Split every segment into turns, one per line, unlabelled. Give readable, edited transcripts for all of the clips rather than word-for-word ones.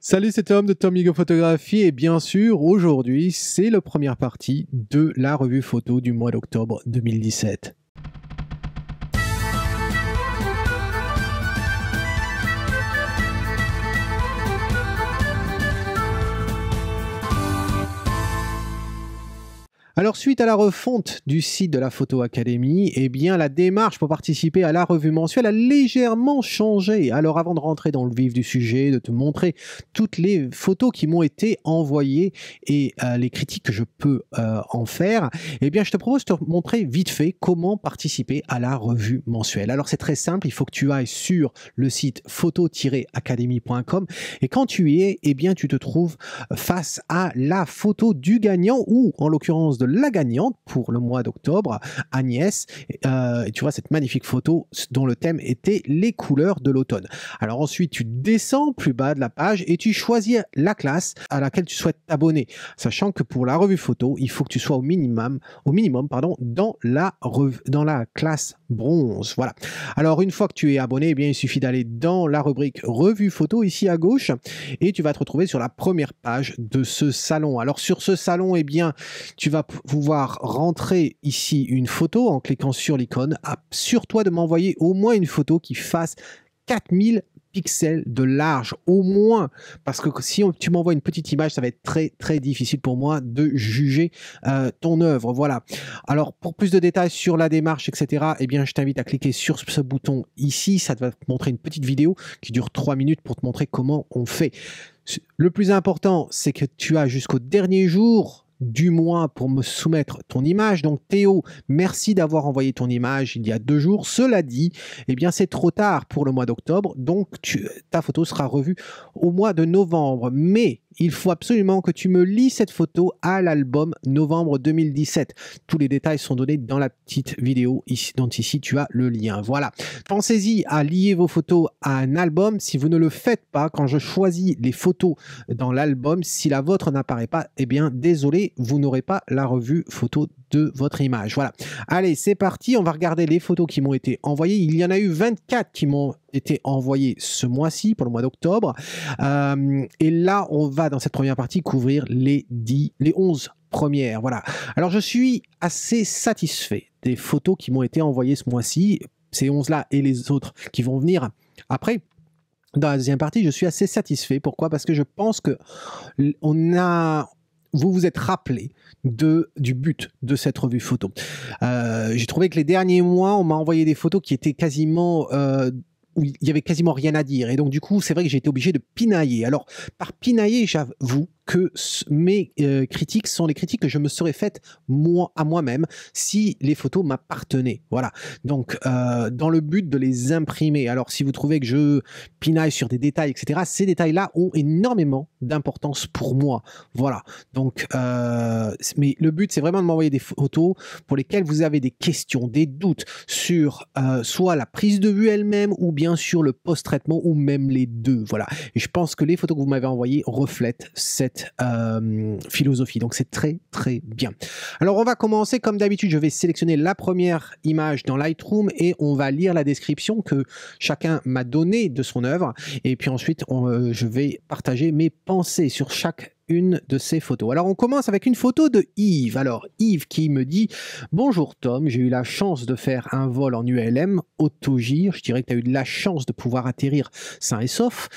Salut, c'est Tom de Tom Hugo Photographie et bien sûr, aujourd'hui, c'est la première partie de la revue photo du mois d'octobre 2017. Alors, suite à la refonte du site de la Photo Academy, eh bien, la démarche pour participer à la revue mensuelle a légèrement changé. Alors, avant de rentrer dans le vif du sujet, de te montrer toutes les photos qui m'ont été envoyées et les critiques que je peux en faire, eh bien, je te propose de te montrer vite fait comment participer à la revue mensuelle. Alors, c'est très simple. Il faut que tu ailles sur le site photo-academy.com et quand tu y es, eh bien, tu te trouves face à la photo du gagnant ou, en l'occurrence, de la gagnante pour le mois d'octobre, Agnès. Et tu vois cette magnifique photo dont le thème était les couleurs de l'automne. Alors ensuite, tu descends plus bas de la page et tu choisis la classe à laquelle tu souhaites t'abonner. Sachant que pour la revue photo, il faut que tu sois au minimum dans la classe bronze. Voilà. Alors une fois que tu es abonné, eh bien, il suffit d'aller dans la rubrique revue photo ici à gauche et tu vas te retrouver sur la première page de ce salon. Alors sur ce salon, eh bien, tu vas pouvoir rentrer ici une photo en cliquant sur l'icône. Assure-toi de m'envoyer au moins une photo qui fasse 4000 pixels de large, au moins, parce que si tu m'envoies une petite image, ça va être très très difficile pour moi de juger ton œuvre. Voilà. Alors pour plus de détails sur la démarche, etc., eh bien je t'invite à cliquer sur ce bouton ici. Ça va te montrer une petite vidéo qui dure 3 minutes pour te montrer comment on fait. Le plus important, c'est que tu as jusqu'au dernier jour du mois pour me soumettre ton image. Donc Théo, merci d'avoir envoyé ton image il y a 2 jours. Cela dit, eh bien c'est trop tard pour le mois d'octobre, donc ta photo sera revue au mois de novembre. Mais il faut absolument que tu me lis cette photo à l'album novembre 2017. Tous les détails sont donnés dans la petite vidéo ici, dont ici tu as le lien. Voilà. Pensez-y à lier vos photos à un album. Si vous ne le faites pas, quand je choisis les photos dans l'album, si la vôtre n'apparaît pas, eh bien désolé, vous n'aurez pas la revue photo de votre image. Voilà. Allez, c'est parti. On va regarder les photos qui m'ont été envoyées. Il y en a eu 24 qui m'ont été envoyées ce mois-ci, pour le mois d'octobre. Et là, on va, dans cette première partie, couvrir les 11 premières. Voilà. Alors, je suis assez satisfait des photos qui m'ont été envoyées ce mois-ci. Ces 11-là et les autres qui vont venir après. Dans la deuxième partie, je suis assez satisfait. Pourquoi? Parce que je pense que vous vous êtes rappelé du but de cette revue photo. J'ai trouvé que les derniers mois, on m'a envoyé des photos qui étaient quasiment où il y avait quasiment rien à dire. Et donc, du coup, c'est vrai que j'ai été obligé de pinailler. Alors, par pinailler, j'avoue que mes critiques sont les critiques que je me serais faites à moi-même si les photos m'appartenaient. Voilà. Donc, dans le but de les imprimer. Alors, si vous trouvez que je pinaille sur des détails, etc., ces détails-là ont énormément d'importance pour moi. Voilà. Donc, mais le but, c'est vraiment de m'envoyer des photos pour lesquelles vous avez des questions, des doutes sur soit la prise de vue elle-même ou bien sur le post-traitement ou même les deux. Voilà. Et je pense que les photos que vous m'avez envoyées reflètent cette philosophie. Donc, c'est très, très bien. Alors, on va commencer. Comme d'habitude, je vais sélectionner la première image dans Lightroom et on va lire la description que chacun m'a donnée de son œuvre. Et puis ensuite, je vais partager mes pensées sur chaque une de ces photos. Alors on commence avec une photo de Yves. Alors Yves qui me dit: bonjour Tom, j'ai eu la chance de faire un vol en ULM autogire. Je dirais que tu as eu de la chance de pouvoir atterrir sain et sauf,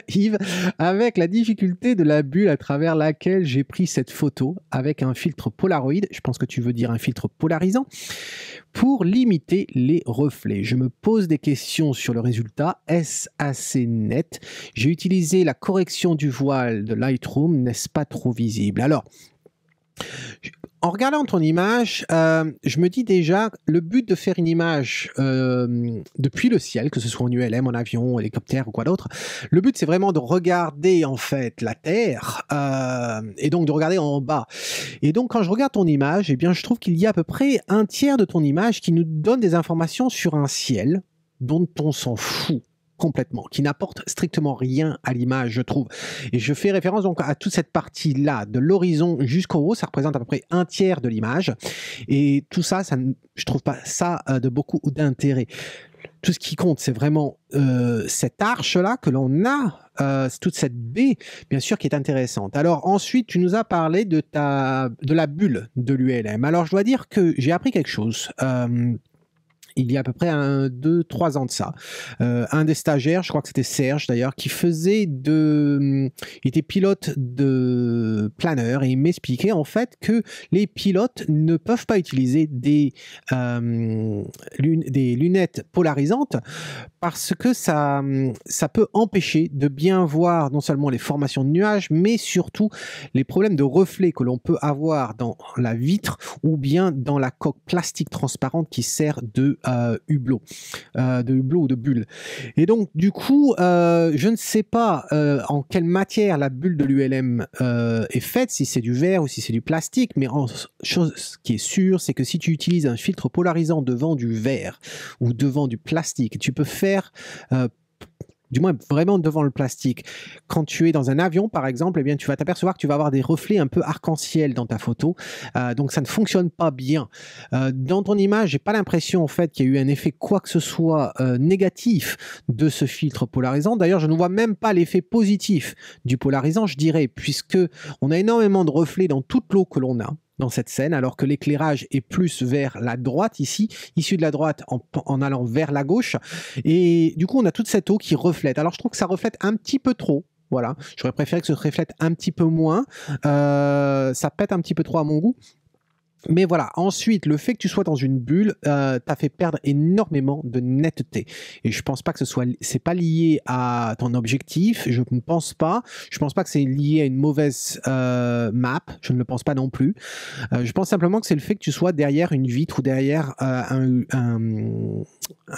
Yves, avec la difficulté de la bulle à travers laquelle j'ai pris cette photo avec un filtre Polaroid. Je pense que tu veux dire un filtre polarisant pour limiter les reflets. Je me pose des questions sur le résultat. Est-ce assez net? J'ai utilisé la correction du voile de Lightroom. N'est-ce pas trop visible? Alors, en regardant ton image, je me dis déjà, le but de faire une image depuis le ciel, que ce soit en ULM, en avion, en hélicoptère ou quoi d'autre, le but c'est vraiment de regarder en fait la Terre et donc de regarder en bas. Et donc quand je regarde ton image, eh bien je trouve qu'il y a à peu près un tiers de ton image qui nous donne des informations sur un ciel dont on s'en fout complètement, qui n'apporte strictement rien à l'image, je trouve. Et je fais référence donc à toute cette partie-là, de l'horizon jusqu'au haut, ça représente à peu près un tiers de l'image. Et tout ça, je trouve pas ça de beaucoup d'intérêt. tout ce qui compte, c'est vraiment cette arche-là que l'on a, toute cette baie, bien sûr, qui est intéressante. Alors ensuite, tu nous as parlé de la bulle de l'ULM. Alors je dois dire que j'ai appris quelque chose. Il y a à peu près 2, 3 ans de ça. Un des stagiaires, je crois que c'était Serge d'ailleurs, qui il était pilote de planeur et il m'expliquait en fait que les pilotes ne peuvent pas utiliser des lunettes polarisantes parce que ça peut empêcher de bien voir non seulement les formations de nuages, mais surtout les problèmes de reflets que l'on peut avoir dans la vitre ou bien dans la coque plastique transparente qui sert de hublot ou de bulle. Et donc, du coup, je ne sais pas en quelle matière la bulle de l'ULM est faite, si c'est du verre ou si c'est du plastique, mais chose qui est sûre, c'est que si tu utilises un filtre polarisant devant du verre ou devant du plastique, tu peux faire du moins vraiment devant le plastique. Quand tu es dans un avion, par exemple, eh bien, tu vas t'apercevoir que tu vas avoir des reflets un peu arc-en-ciel dans ta photo. Donc, ça ne fonctionne pas bien. Dans ton image, j'ai pas l'impression, en fait, qu'il y a eu un effet quoi que ce soit négatif de ce filtre polarisant. D'ailleurs, je ne vois même pas l'effet positif du polarisant, je dirais, puisque on a énormément de reflets dans toute l'eau que l'on a dans cette scène, alors que l'éclairage est plus vers la droite ici, issu de la droite en allant vers la gauche. Et du coup, on a toute cette eau qui reflète. Alors, je trouve que ça reflète un petit peu trop. Voilà, j'aurais préféré que ça reflète un petit peu moins. Ça pète un petit peu trop à mon goût. Mais voilà, ensuite, le fait que tu sois dans une bulle t'a fait perdre énormément de netteté. Et je pense pas que c'est pas lié à ton objectif, je ne pense pas. Je pense pas que c'est lié à une mauvaise map, je ne le pense pas non plus. Je pense simplement que c'est le fait que tu sois derrière une vitre ou derrière un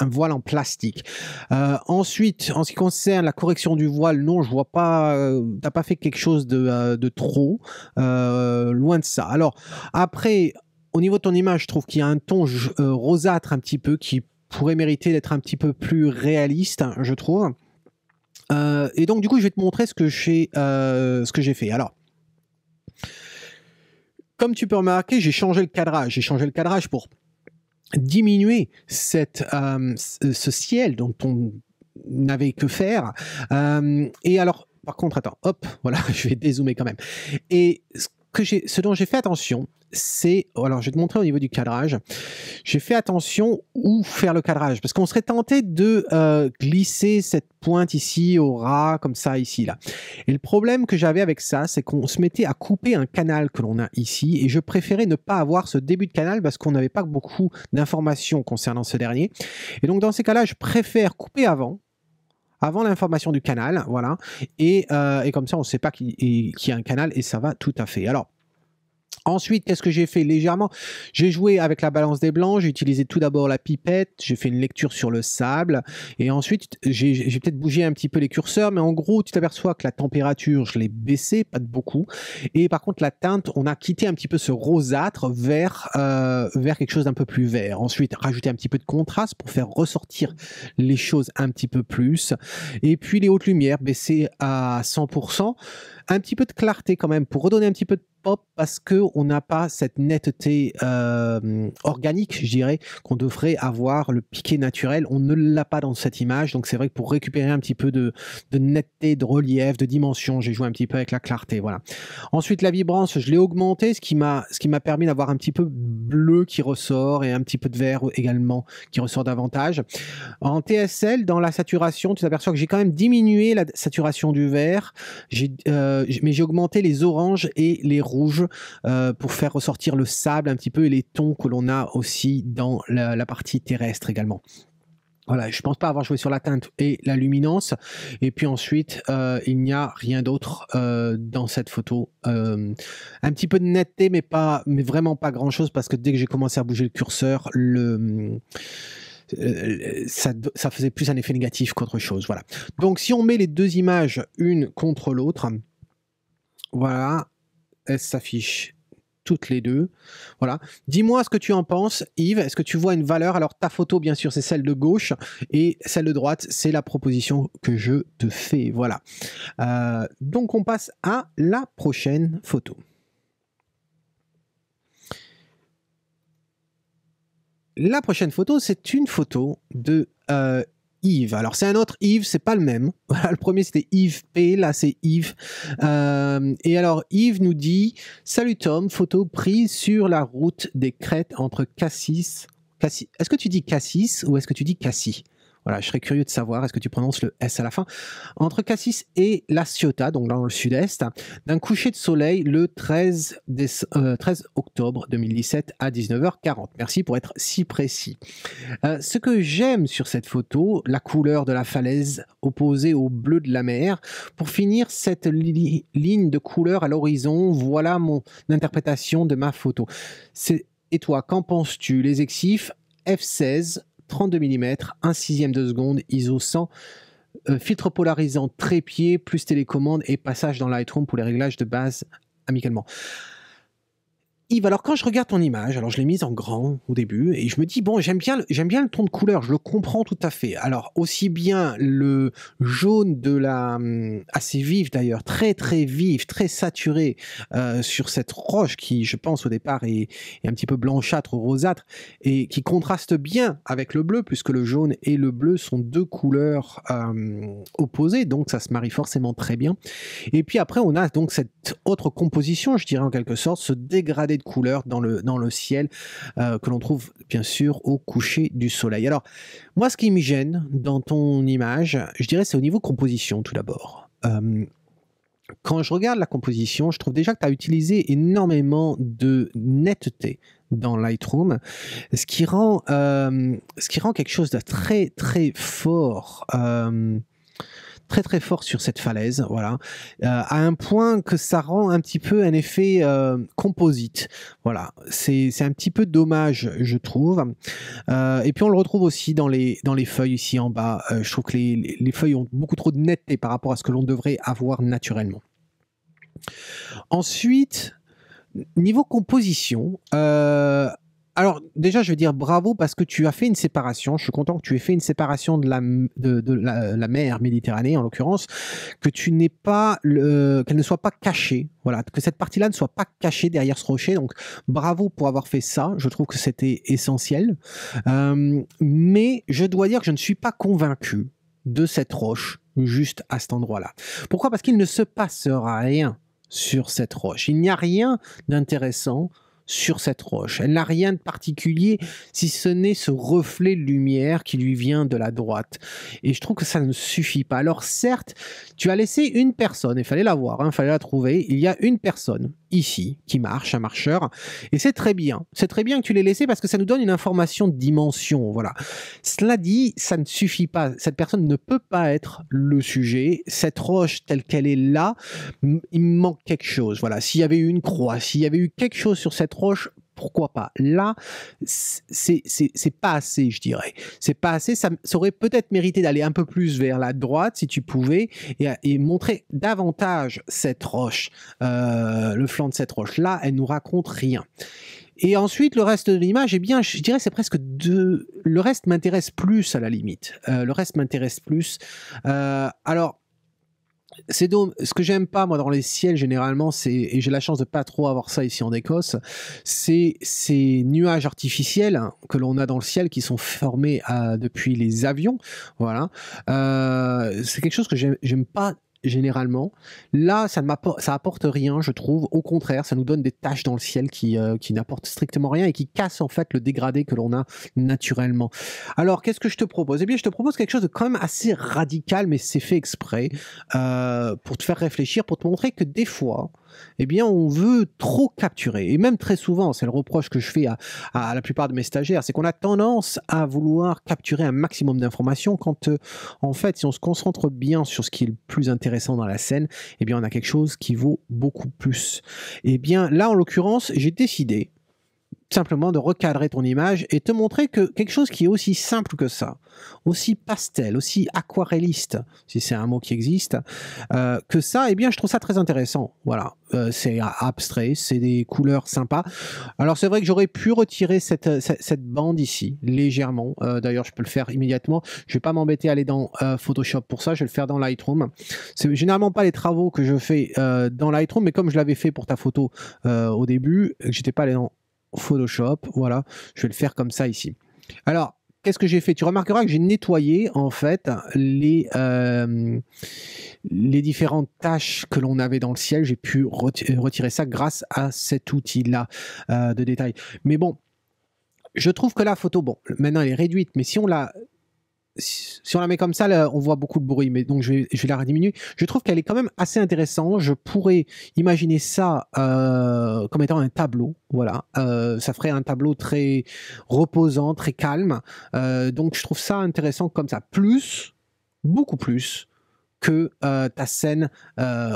voile en plastique. Ensuite, en ce qui concerne la correction du voile, non, je vois pas, t'as pas fait quelque chose de trop, loin de ça. Alors, après, au niveau de ton image, je trouve qu'il y a un ton rosâtre un petit peu qui pourrait mériter d'être un petit peu plus réaliste, hein, je trouve. Et donc, du coup, je vais te montrer ce que j'ai fait. Alors, comme tu peux remarquer, j'ai changé le cadrage. J'ai changé le cadrage pour diminuer ce ciel dont on n'avait que faire. Et alors, par contre, attends, hop, voilà, je vais dézoomer quand même. Et ce dont j'ai fait attention, c'est, alors je vais te montrer au niveau du cadrage, j'ai fait attention où faire le cadrage, parce qu'on serait tenté de glisser cette pointe ici au ras, comme ça, ici, là. Et le problème que j'avais avec ça, c'est qu'on se mettait à couper un canal que l'on a ici, et je préférais ne pas avoir ce début de canal parce qu'on n'avait pas beaucoup d'informations concernant ce dernier. Et donc dans ces cas-là, je préfère couper avant l'information du canal, voilà, et comme ça on ne sait pas qu'il y a un canal et ça va tout à fait. Alors, ensuite, qu'est-ce que j'ai fait légèrement? J'ai joué avec la balance des blancs, j'ai utilisé tout d'abord la pipette, j'ai fait une lecture sur le sable, et ensuite, j'ai peut-être bougé un petit peu les curseurs, mais en gros, tu t'aperçois que la température, je l'ai baissée, pas de beaucoup, et par contre, la teinte, on a quitté un petit peu ce rosâtre vers quelque chose d'un peu plus vert. Ensuite, rajouter un petit peu de contraste pour faire ressortir les choses un petit peu plus, et puis les hautes lumières, baisser à 100%, un petit peu de clarté quand même, pour redonner un petit peu de pop, parce qu'on n'a pas cette netteté organique, je dirais, qu'on devrait avoir, le piqué naturel, on ne l'a pas dans cette image, donc c'est vrai que pour récupérer un petit peu de netteté, de relief, de dimension, j'ai joué un petit peu avec la clarté, voilà. Ensuite, la vibrance, je l'ai augmentée, ce qui m'a permis d'avoir un petit peu bleu qui ressort et un petit peu de vert également qui ressort davantage. En TSL, dans la saturation, tu t'aperçois que j'ai quand même diminué la saturation du vert, mais j'ai augmenté les oranges et les rouges pour faire ressortir le sable un petit peu et les tons que l'on a aussi dans la partie terrestre également. Voilà, je ne pense pas avoir joué sur la teinte et la luminance. Et puis ensuite, il n'y a rien d'autre dans cette photo. Un petit peu de netteté, mais vraiment pas grand-chose, parce que dès que j'ai commencé à bouger le curseur, ça faisait plus un effet négatif qu'autre chose. Voilà. Donc si on met les deux images une contre l'autre, voilà, elles s'affichent toutes les deux. Voilà. Dis-moi ce que tu en penses, Yves. Est-ce que tu vois une valeur? Alors, ta photo, bien sûr, c'est celle de gauche, et celle de droite, c'est la proposition que je te fais. Voilà. Donc, on passe à la prochaine photo. la prochaine photo, c'est une photo de Yves. Alors, c'est un autre Yves, c'est pas le même. Voilà, le premier, c'était Yves P. Là, c'est Yves. Et alors, Yves nous dit « Salut Tom, photo prise sur la route des crêtes entre Cassis... Est-ce que tu dis Cassis ou est-ce que tu dis Cassis ?» Voilà, je serais curieux de savoir, est-ce que tu prononces le S à la fin? Entre Cassis et La Ciotat, donc dans le sud-est, d'un coucher de soleil le 13 octobre 2017 à 19h40. Merci pour être si précis. Ce que j'aime sur cette photo, la couleur de la falaise opposée au bleu de la mer. Pour finir, cette ligne de couleur à l'horizon, voilà mon interprétation de ma photo. Et toi, qu'en penses-tu? Les exifs f16, 32 mm, 1/6 de seconde, ISO 100, filtre polarisant trépied, plus télécommande et passage dans Lightroom pour les réglages de base amicalement. Yves, alors quand je regarde ton image, alors je l'ai mise en grand au début et je me dis bon, j'aime bien le ton de couleur, je le comprends tout à fait. Alors aussi bien le jaune de la assez vif d'ailleurs, très très vif, très saturé sur cette roche qui, je pense au départ est un petit peu blanchâtre, rosâtre et qui contraste bien avec le bleu puisque le jaune et le bleu sont deux couleurs opposées, donc ça se marie forcément très bien. Et puis après on a donc cette autre composition, je dirais en quelque sorte, ce dégradé de couleurs dans le ciel que l'on trouve bien sûr au coucher du soleil. Alors moi ce qui me gêne dans ton image, je dirais c'est au niveau composition tout d'abord. Quand je regarde la composition, je trouve déjà que tu as utilisé énormément de netteté dans Lightroom, ce qui rend quelque chose de très très fort très très fort sur cette falaise, voilà, à un point que ça rend un petit peu un effet composite. Voilà, c'est un petit peu dommage, je trouve. Et puis on le retrouve aussi dans les feuilles ici en bas. Je trouve que les feuilles ont beaucoup trop de netteté par rapport à ce que l'on devrait avoir naturellement. Ensuite, niveau composition, alors déjà je veux dire bravo parce que tu as fait une séparation, je suis content que tu aies fait une séparation de la mer Méditerranée en l'occurrence, que tu n'aies pas qu'elle ne soit pas cachée, voilà, que cette partie-là ne soit pas cachée derrière ce rocher, donc bravo pour avoir fait ça, je trouve que c'était essentiel, mais je dois dire que je ne suis pas convaincu de cette roche juste à cet endroit-là. Pourquoi? Parce qu'il ne se passera rien sur cette roche, il n'y a rien d'intéressant sur cette roche. Elle n'a rien de particulier si ce n'est ce reflet de lumière qui lui vient de la droite. Et je trouve que ça ne suffit pas. Alors certes, tu as laissé une personne, il fallait la voir, il fallait la trouver. Il y a une personne ici qui marche, un marcheur, et c'est très bien. C'est très bien que tu l'aies laissé parce que ça nous donne une information de dimension. Voilà. Cela dit, ça ne suffit pas. Cette personne ne peut pas être le sujet. Cette roche telle qu'elle est là, il me manque quelque chose. Voilà. S'il y avait eu une croix, s'il y avait eu quelque chose sur cette roche, pourquoi pas? Là, c'est pas assez, je dirais. C'est pas assez. Ça aurait peut-être mérité d'aller un peu plus vers la droite, si tu pouvais, et montrer davantage cette roche, le flanc de cette roche. Là, elle nous raconte rien. Et ensuite, le reste de l'image, eh bien, je dirais, c'est presque le reste m'intéresse plus à la limite. Le reste m'intéresse plus. Alors, ce que j'aime pas moi dans les ciels généralement, et j'ai la chance de pas trop avoir ça ici en Écosse, c'est ces nuages artificiels que l'on a dans le ciel qui sont formés depuis les avions, voilà. C'est quelque chose que j'aime pas généralement. Là, ça apporte rien, je trouve. Au contraire, ça nous donne des taches dans le ciel qui n'apportent strictement rien et qui cassent en fait le dégradé que l'on a naturellement. Alors, qu'est-ce que je te propose? Eh bien, je te propose quelque chose de quand même assez radical, mais c'est fait exprès pour te faire réfléchir, pour te montrer que des fois, eh bien, on veut trop capturer. Et même très souvent, c'est le reproche que je fais à la plupart de mes stagiaires, c'est qu'on a tendance à vouloir capturer un maximum d'informations quand, en fait, si on se concentre bien sur ce qui est le plus intéressant dans la scène, eh bien, on a quelque chose qui vaut beaucoup plus. Eh bien, là, en l'occurrence, j'ai décidé simplement de recadrer ton image et te montrer que quelque chose qui est aussi simple que ça, aussi pastel, aussi aquarelliste, si c'est un mot qui existe, que ça, eh bien, je trouve ça très intéressant. Voilà, c'est abstrait, c'est des couleurs sympas. Alors, c'est vrai que j'aurais pu retirer cette bande ici, légèrement. D'ailleurs, je peux le faire immédiatement. Je vais pas m'embêter à aller dans Photoshop pour ça, je vais le faire dans Lightroom. C'est généralement pas les travaux que je fais dans Lightroom, mais comme je l'avais fait pour ta photo au début, j'étais pas allé dans Photoshop, voilà, je vais le faire comme ça ici. Alors, qu'est-ce que j'ai fait? Tu remarqueras que j'ai nettoyé en fait les différentes tâches que l'on avait dans le ciel. J'ai pu retirer ça grâce à cet outil-là de détail. Mais bon, je trouve que la photo, bon, maintenant elle est réduite, mais si on la met comme ça, là, on voit beaucoup de bruit, mais donc je vais la diminuer. Je trouve qu'elle est quand même assez intéressante. Je pourrais imaginer ça comme étant un tableau. Voilà, ça ferait un tableau très reposant, très calme. Donc je trouve ça intéressant comme ça. Plus, beaucoup plus que ta scène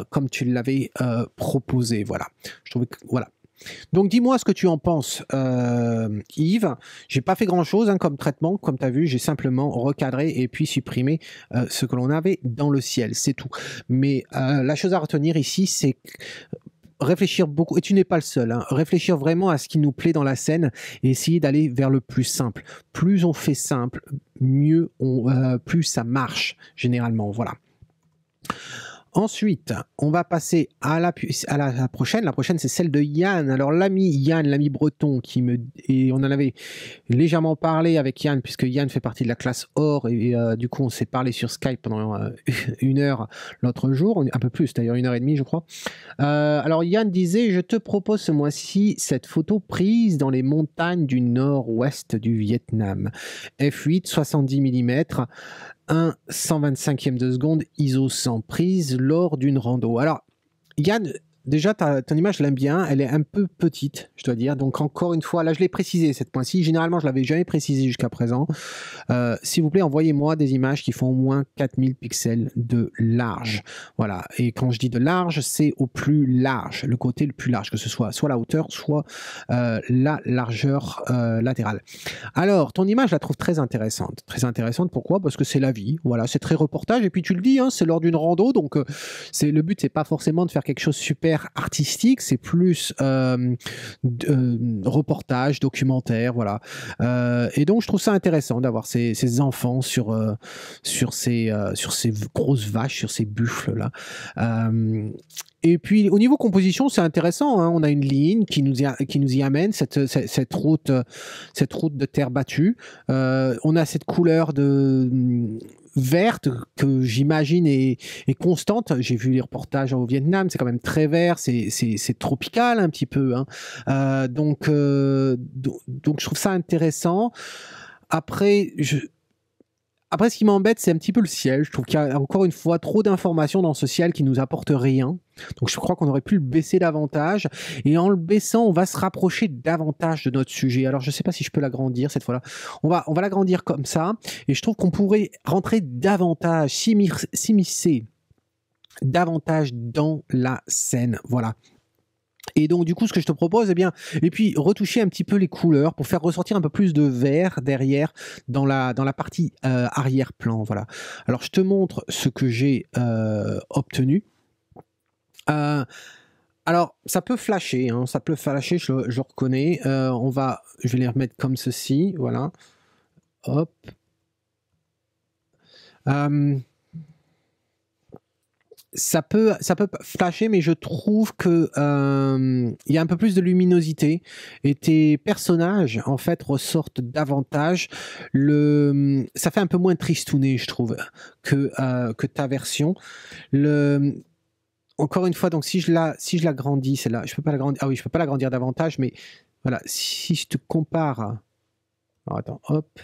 comme tu l'avais proposé. Voilà, je trouvais que voilà. Donc dis-moi ce que tu en penses, Yves. J'ai pas fait grand-chose comme traitement, comme tu as vu, j'ai simplement recadré et puis supprimé ce que l'on avait dans le ciel, c'est tout. Mais la chose à retenir ici, c'est réfléchir beaucoup, et tu n'es pas le seul, hein, réfléchir vraiment à ce qui nous plaît dans la scène et essayer d'aller vers le plus simple. Plus on fait simple, mieux plus ça marche généralement, voilà. Ensuite, on va passer à la prochaine. La prochaine, c'est celle de Yann. Alors, l'ami Yann, l'ami breton, et on en avait légèrement parlé avec Yann, puisque Yann fait partie de la classe Or, et du coup, on s'est parlé sur Skype pendant 1 heure l'autre jour, un peu plus d'ailleurs, 1h30, je crois. Alors, Yann disait, je te propose ce mois-ci cette photo prise dans les montagnes du nord-ouest du Vietnam. F8, 70 mm. 1/125e de seconde, ISO 100, prise lors d'une rando. Alors, Yann, déjà, ton image, je l'aime bien, elle est un peu petite, je dois dire, donc encore une fois, là, je l'ai précisé cette fois-ci, généralement, je l'avais jamais précisé jusqu'à présent. S'il vous plaît, envoyez-moi des images qui font au moins 4000 pixels de large. Voilà, et quand je dis de large, c'est au plus large, le côté le plus large, que ce soit la hauteur, soit la largeur latérale. Alors, ton image, je la trouve très intéressante. Très intéressante, pourquoi? Parce que c'est la vie, voilà, c'est très reportage, et puis tu le dis, hein, c'est lors d'une rando, donc le but, c'est pas forcément de faire quelque chose de super artistique, c'est plus reportage, documentaire, voilà. Et donc, je trouve ça intéressant d'avoir ces enfants sur ces grosses vaches, sur ces buffles-là. Et puis, au niveau composition, c'est intéressant, hein. On a une ligne qui nous y amène, cette route de terre battue. On a cette couleur verte que j'imagine est constante. J'ai vu les reportages au Vietnam, c'est quand même très vert, c'est tropical un petit peu, hein. Donc je trouve ça intéressant. Après, ce qui m'embête, c'est un petit peu le ciel. Je trouve qu'il y a encore une fois trop d'informations dans ce ciel qui nous apportent rien. Donc je crois qu'on aurait pu le baisser davantage. Et en le baissant, on va se rapprocher davantage de notre sujet. Alors je ne sais pas si je peux l'agrandir cette fois-là. On va l'agrandir comme ça. Et je trouve qu'on pourrait rentrer davantage, s'immiscer davantage dans la scène. Voilà. Et donc, du coup, ce que je te propose, et puis retoucher un petit peu les couleurs pour faire ressortir un peu plus de vert derrière dans la partie arrière-plan. Voilà. Alors, je te montre ce que j'ai obtenu. Alors, ça peut flasher, hein, je le reconnais. Je vais les remettre comme ceci, voilà. Hop. Ça peut flasher, mais je trouve que y a un peu plus de luminosité et tes personnages en fait ressortent davantage. Ça fait un peu moins tristouné, je trouve, que ta version. Encore une fois, donc si je l'agrandis, celle-là, je peux pas l'agrandir. Ah oui, je peux pas l'agrandir davantage, mais voilà, si je te compare. Alors attends, hop.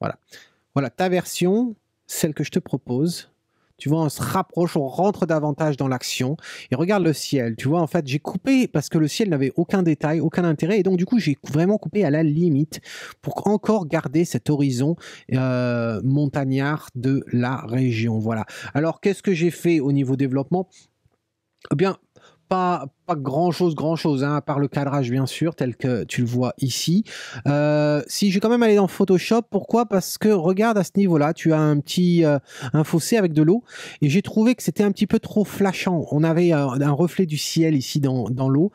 Voilà ta version, celle que je te propose. Tu vois, on se rapproche, on rentre davantage dans l'action. Et regarde le ciel. Tu vois, en fait, j'ai coupé parce que le ciel n'avait aucun détail, aucun intérêt. Et donc, du coup, j'ai vraiment coupé à la limite pour encore garder cet horizon montagnard de la région. Voilà. Alors, qu'est-ce que j'ai fait au niveau développement? Eh bien, pas grand-chose, hein, à part le cadrage, bien sûr, tel que tu le vois ici. Si je vais quand même aller dans Photoshop, pourquoi? Parce que, regarde, à ce niveau-là, tu as un fossé avec de l'eau, et j'ai trouvé que c'était un petit peu trop flashant. On avait un reflet du ciel ici dans l'eau,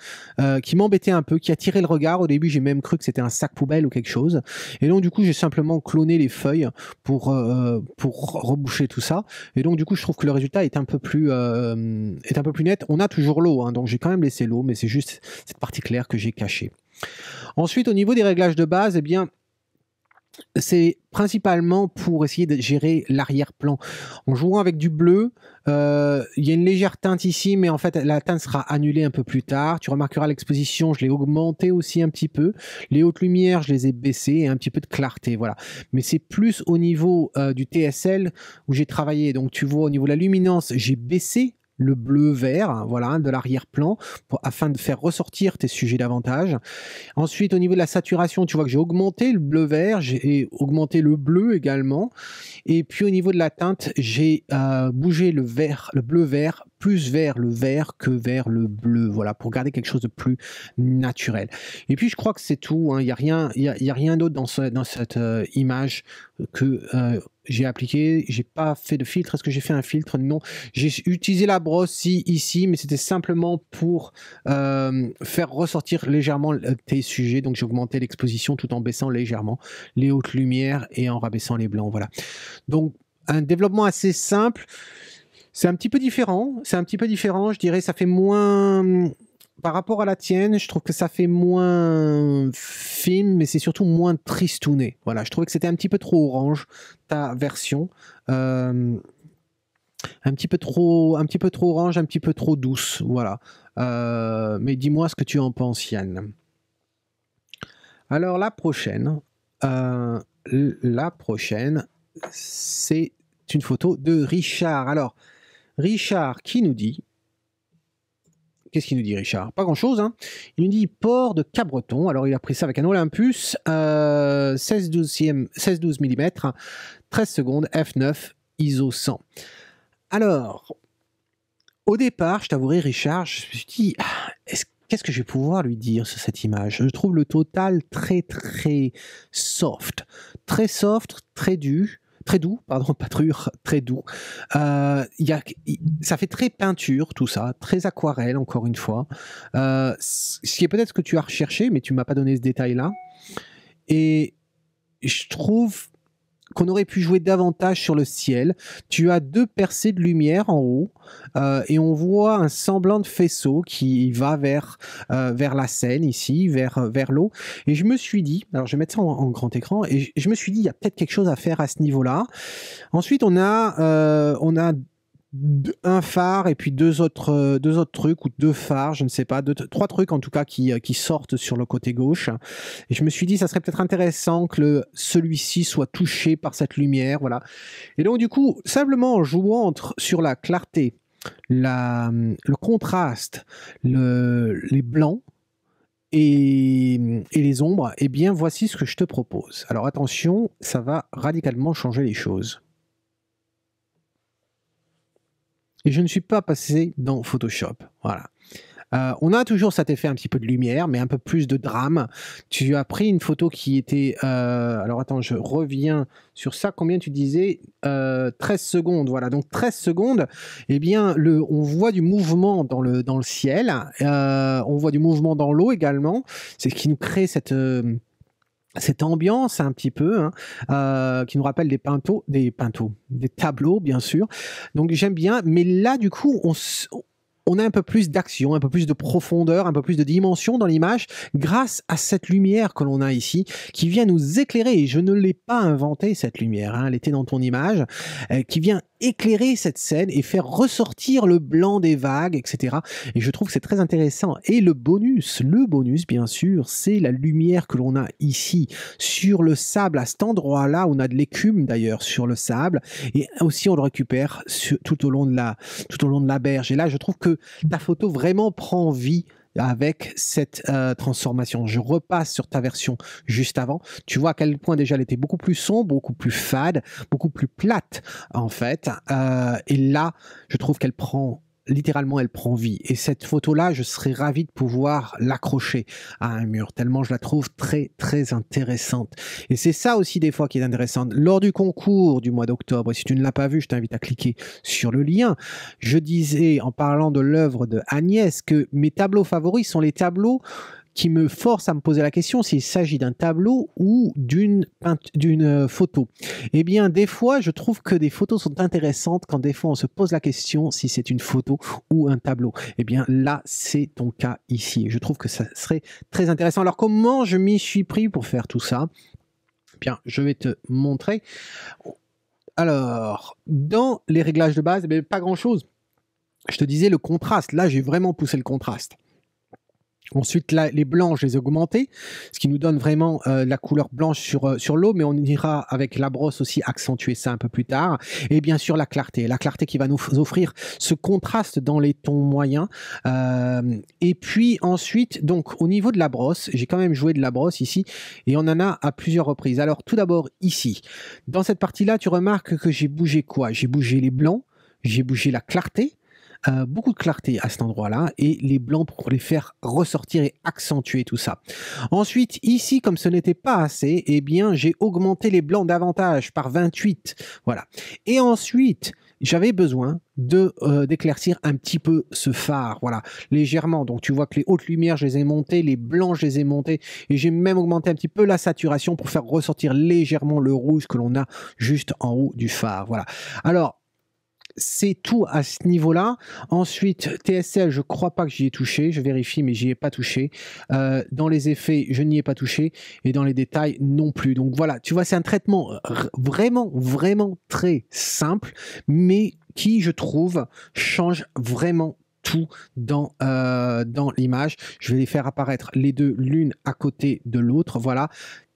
qui m'embêtait un peu, qui attirait le regard. Au début, j'ai même cru que c'était un sac poubelle ou quelque chose. Et donc, du coup, j'ai simplement cloné les feuilles pour reboucher tout ça. Et donc, du coup, je trouve que le résultat est un peu plus net. On a toujours l'eau, hein, donc j'ai quand même laissé l'eau, mais c'est juste cette partie claire que j'ai cachée. Ensuite, au niveau des réglages de base, eh bien, c'est principalement pour essayer de gérer l'arrière-plan. En jouant avec du bleu, il y a une légère teinte ici, mais en fait, la teinte sera annulée un peu plus tard. Tu remarqueras l'exposition, je l'ai augmentée aussi un petit peu. Les hautes lumières, je les ai baissées et un petit peu de clarté, voilà. Mais c'est plus au niveau du TSL où j'ai travaillé. Donc, tu vois, au niveau de la luminance, j'ai baissé le bleu-vert, voilà, de l'arrière-plan, afin de faire ressortir tes sujets davantage. Ensuite, au niveau de la saturation, tu vois que j'ai augmenté le bleu-vert, j'ai augmenté le bleu également. Et puis au niveau de la teinte, j'ai bougé le vert, le bleu-vert, plus vers le vert que vers le bleu, voilà, pour garder quelque chose de plus naturel. Et puis je crois que c'est tout, hein. Il n'y a rien, y a rien d'autre dans cette image que j'ai appliqué. J'ai pas fait de filtre. Est-ce que j'ai fait un filtre? Non. J'ai utilisé la brosse ici, mais c'était simplement pour faire ressortir légèrement tes sujets. Donc j'ai augmenté l'exposition tout en baissant légèrement les hautes lumières et en rabaissant les blancs. Voilà. Donc un développement assez simple. C'est un petit peu différent. C'est un petit peu différent. Je dirais ça fait moins. Par rapport à la tienne, je trouve que ça fait moins film, mais c'est surtout moins tristouné. Voilà, je trouvais que c'était un petit peu trop orange, ta version. Un petit peu trop orange, un petit peu trop douce. Voilà. Mais dis-moi ce que tu en penses, Yann. Alors, la prochaine, c'est une photo de Richard. Alors, Richard qui nous dit... Qu'est-ce qu'il nous dit, Richard? Pas grand-chose, hein. Il nous dit port de Cabreton. Alors, il a pris ça avec un Olympus 16-12 mm, 13 secondes, f9, ISO 100. Alors, au départ, je t'avouerai, Richard, je me suis dit, qu'est-ce que je vais pouvoir lui dire sur cette image? Je trouve le total très, très soft. Très soft, très doux. Très doux, pardon, pas dur, très doux. Ça fait très peinture, tout ça, très aquarelle, encore une fois. Ce qui est peut-être ce que tu as recherché, mais tu ne m'as pas donné ce détail-là. Et je trouve qu'on aurait pu jouer davantage sur le ciel. Tu as 2 percées de lumière en haut et on voit un semblant de faisceau qui va vers la Seine ici, vers l'eau. Et je me suis dit, alors je vais mettre ça en grand écran, et je me suis dit, il y a peut-être quelque chose à faire à ce niveau-là. Ensuite, on a un phare et puis deux autres trucs, ou 2 phares, je ne sais pas, 3 trucs en tout cas qui sortent sur le côté gauche. Et je me suis dit, ça serait peut-être intéressant que celui-ci soit touché par cette lumière, voilà. Et donc du coup, simplement en jouant sur la clarté, le contraste, les blancs et les ombres, eh bien voici ce que je te propose. Alors attention, ça va radicalement changer les choses. Et je ne suis pas passé dans Photoshop. Voilà. On a toujours cet effet un petit peu de lumière, mais un peu plus de drame. Tu as pris une photo qui était... alors attends, je reviens sur ça. Combien tu disais 13 secondes. Voilà, donc 13 secondes. Eh bien, on voit du mouvement dans le ciel. On voit du mouvement dans l'eau également. C'est ce qui nous crée cette ambiance un petit peu, hein, qui nous rappelle des tableaux, bien sûr. Donc j'aime bien, mais là du coup on a un peu plus d'action, un peu plus de profondeur, un peu plus de dimension dans l'image grâce à cette lumière que l'on a ici qui vient nous éclairer. Et je ne l'ai pas inventée, cette lumière, hein, elle était dans ton image, qui vient éclairer cette scène et faire ressortir le blanc des vagues, etc. Et je trouve que c'est très intéressant. Et le bonus bien sûr, c'est la lumière que l'on a ici sur le sable, à cet endroit-là, on a de l'écume d'ailleurs sur le sable, et aussi on le récupère tout au long de la berge. Et là, je trouve que ta photo vraiment prend vie avec cette transformation. Je repasse sur ta version juste avant. Tu vois à quel point déjà elle était beaucoup plus sombre, beaucoup plus fade, beaucoup plus plate en fait. Et là, je trouve qu'elle prend... littéralement, elle prend vie. Et cette photo-là, je serais ravi de pouvoir l'accrocher à un mur, tellement je la trouve très, très intéressante. Et c'est ça aussi, des fois, qui est intéressant. Lors du concours du mois d'octobre, si tu ne l'as pas vu, je t'invite à cliquer sur le lien. Je disais, en parlant de l'œuvre de Agnès, que mes tableaux favoris sont les tableaux qui me force à me poser la question s'il s'agit d'un tableau ou d'une photo. Eh bien, des fois, je trouve que des photos sont intéressantes quand des fois on se pose la question si c'est une photo ou un tableau. Eh bien, là, c'est ton cas ici. Je trouve que ça serait très intéressant. Alors, comment je m'y suis pris pour faire tout ça? Bien, je vais te montrer. Alors, dans les réglages de base, eh bien, pas grand-chose. Je te disais le contraste. Là, j'ai vraiment poussé le contraste. Ensuite, là, les blancs, je les ai augmentés, ce qui nous donne vraiment la couleur blanche sur l'eau, mais on ira avec la brosse aussi accentuer ça un peu plus tard. Et bien sûr, la clarté qui va nous offrir ce contraste dans les tons moyens. Et puis ensuite, donc au niveau de la brosse, j'ai quand même joué de la brosse ici, et on en a à plusieurs reprises. Alors tout d'abord ici, dans cette partie-là, tu remarques que j'ai bougé quoi? J'ai bougé les blancs, j'ai bougé la clarté, beaucoup de clarté à cet endroit-là, et les blancs pour les faire ressortir et accentuer tout ça. Ensuite, ici, comme ce n'était pas assez, eh bien, j'ai augmenté les blancs davantage par 28. Voilà. Et ensuite, j'avais besoin d'éclaircir un petit peu ce phare, voilà, légèrement. Donc, tu vois que les hautes lumières, je les ai montées, les blancs, je les ai montés, et j'ai même augmenté un petit peu la saturation pour faire ressortir légèrement le rouge que l'on a juste en haut du phare. Voilà. Alors, c'est tout à ce niveau-là. Ensuite, TSL, je crois pas que j'y ai touché. Je vérifie, mais j'y ai pas touché. Dans les effets, je n'y ai pas touché. Et dans les détails, non plus. Donc voilà, tu vois, c'est un traitement vraiment, vraiment très simple, mais qui, je trouve, change vraiment tout dans l'image. Je vais les faire apparaître les deux l'une à côté de l'autre. Voilà.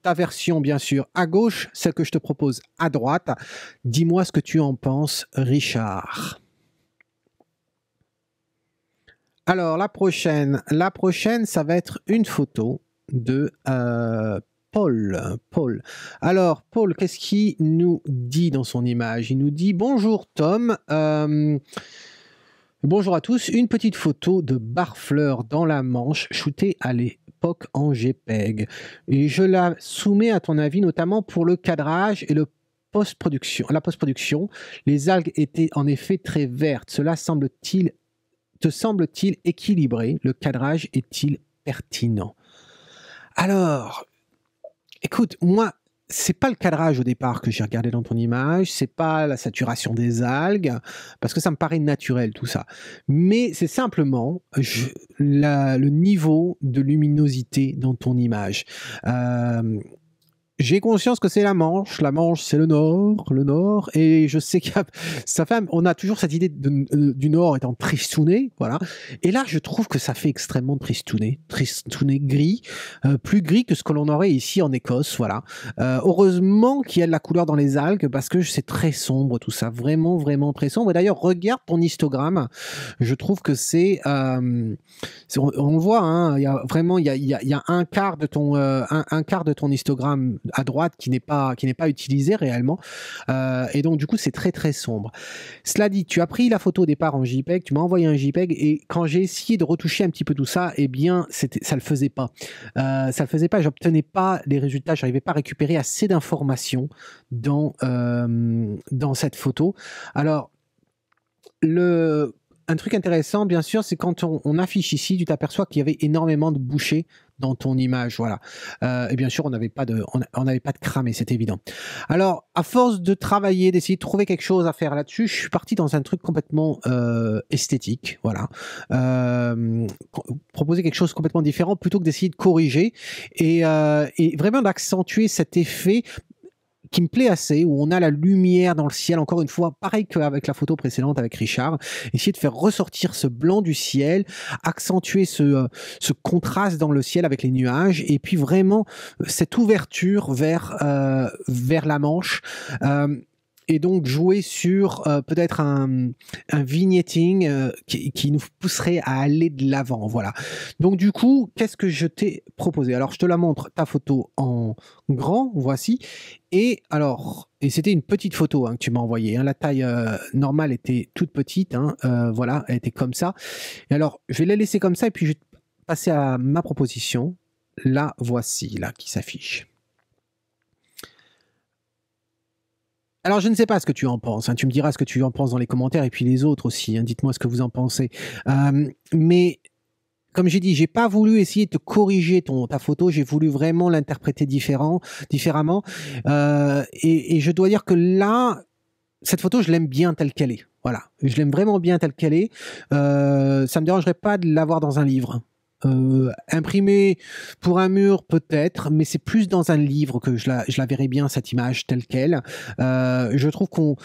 Ta version, bien sûr, à gauche, celle que je te propose à droite. Dis-moi ce que tu en penses, Richard. Alors, la prochaine, ça va être une photo de Paul. Alors, Paul, qu'est-ce qu'il nous dit dans son image? Il nous dit « Bonjour Tom, bonjour à tous, une petite photo de Barfleur dans la Manche, shootée à l'époque en JPEG. Et je la soumets à ton avis, notamment pour le cadrage et la post-production. Les algues étaient en effet très vertes. Cela te semble-t-il équilibré? Le cadrage est-il pertinent? » Alors, écoute, moi, c'est pas le cadrage au départ que j'ai regardé dans ton image, c'est pas la saturation des algues, parce que ça me paraît naturel tout ça. Mais c'est simplement le niveau de luminosité dans ton image. J'ai conscience que c'est la Manche c'est le Nord, et je sais on a toujours cette idée du Nord étant tristouné, voilà. Et là, je trouve que ça fait extrêmement tristouné gris, plus gris que ce que l'on aurait ici en Écosse, voilà. Heureusement qu'il y a de la couleur dans les algues, parce que c'est très sombre tout ça, vraiment, vraiment très sombre. Et d'ailleurs, regarde ton histogramme, je trouve que on le voit, hein, il y a un quart de ton histogramme à droite qui n'est pas utilisé réellement, et donc du coup c'est très très sombre. Cela dit, tu as pris la photo au départ en JPEG, tu m'as envoyé un JPEG, et quand j'ai essayé de retoucher un petit peu tout ça, eh bien ça le faisait pas, j'obtenais pas les résultats, j'arrivais pas à récupérer assez d'informations dans cette photo. Alors un truc intéressant, bien sûr, c'est quand on affiche ici, tu t'aperçois qu'il y avait énormément de bouchées dans ton image, voilà. Et bien sûr, on n'avait pas de cramé, c'est évident. Alors, à force de travailler, d'essayer de trouver quelque chose à faire là-dessus, je suis parti dans un truc complètement esthétique, voilà. Proposer quelque chose de complètement différent plutôt que d'essayer de corriger et vraiment d'accentuer cet effet qui me plaît assez, où on a la lumière dans le ciel, encore une fois, pareil qu'avec la photo précédente avec Richard, essayer de faire ressortir ce blanc du ciel, accentuer ce contraste dans le ciel avec les nuages, et puis vraiment cette ouverture vers la Manche, et donc jouer sur peut-être un vignetting qui nous pousserait à aller de l'avant, voilà. Donc du coup, qu'est-ce que je t'ai proposé? Alors je te la montre, ta photo en grand, voici, et c'était une petite photo que tu m'as envoyée, hein. La taille normale était toute petite, hein, voilà, elle était comme ça. Et alors je vais la laisser comme ça, et puis je vais passer à ma proposition. La voici, là, qui s'affiche. Alors, je ne sais pas ce que tu en penses, hein. Tu me diras ce que tu en penses dans les commentaires, et puis les autres aussi, hein. Dites-moi ce que vous en pensez. Mais comme j'ai dit, j'ai pas voulu essayer de te corriger ta photo, j'ai voulu vraiment l'interpréter différemment. Et je dois dire que là, cette photo, je l'aime bien telle qu'elle est. Voilà, je l'aime vraiment bien telle qu'elle est. Ça me dérangerait pas de l'avoir dans un livre. Imprimé pour un mur peut-être, mais c'est plus dans un livre que je la verrais bien, cette image telle qu'elle. Je trouve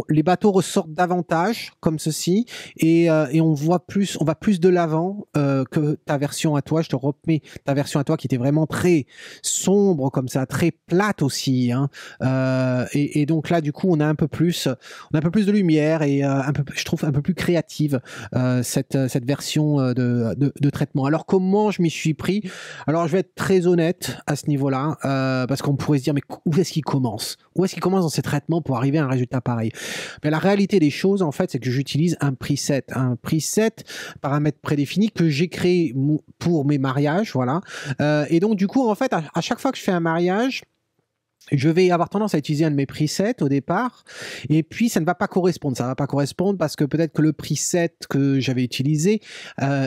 les bateaux ressortent davantage comme ceci et on va plus de l'avant que ta version à toi. Je te remets ta version à toi qui était vraiment très sombre comme ça, très plate aussi, hein. Et donc là du coup on a un peu plus de lumière et je trouve un peu plus créative cette version de traitement. Alors comment je m'y suis pris? Alors je vais être très honnête à ce niveau-là, parce qu'on pourrait se dire mais où est-ce qu'il commence? Où est-ce qu'il commence dans ces traitements pour arriver à un résultat pareil? Mais la réalité des choses en fait c'est que j'utilise un preset paramètre prédéfini que j'ai créé pour mes mariages, voilà. Et donc du coup en fait à chaque fois que je fais un mariage, je vais avoir tendance à utiliser un de mes presets au départ, et puis ça ne va pas correspondre. Ça ne va pas correspondre parce que peut-être que le preset que j'avais utilisé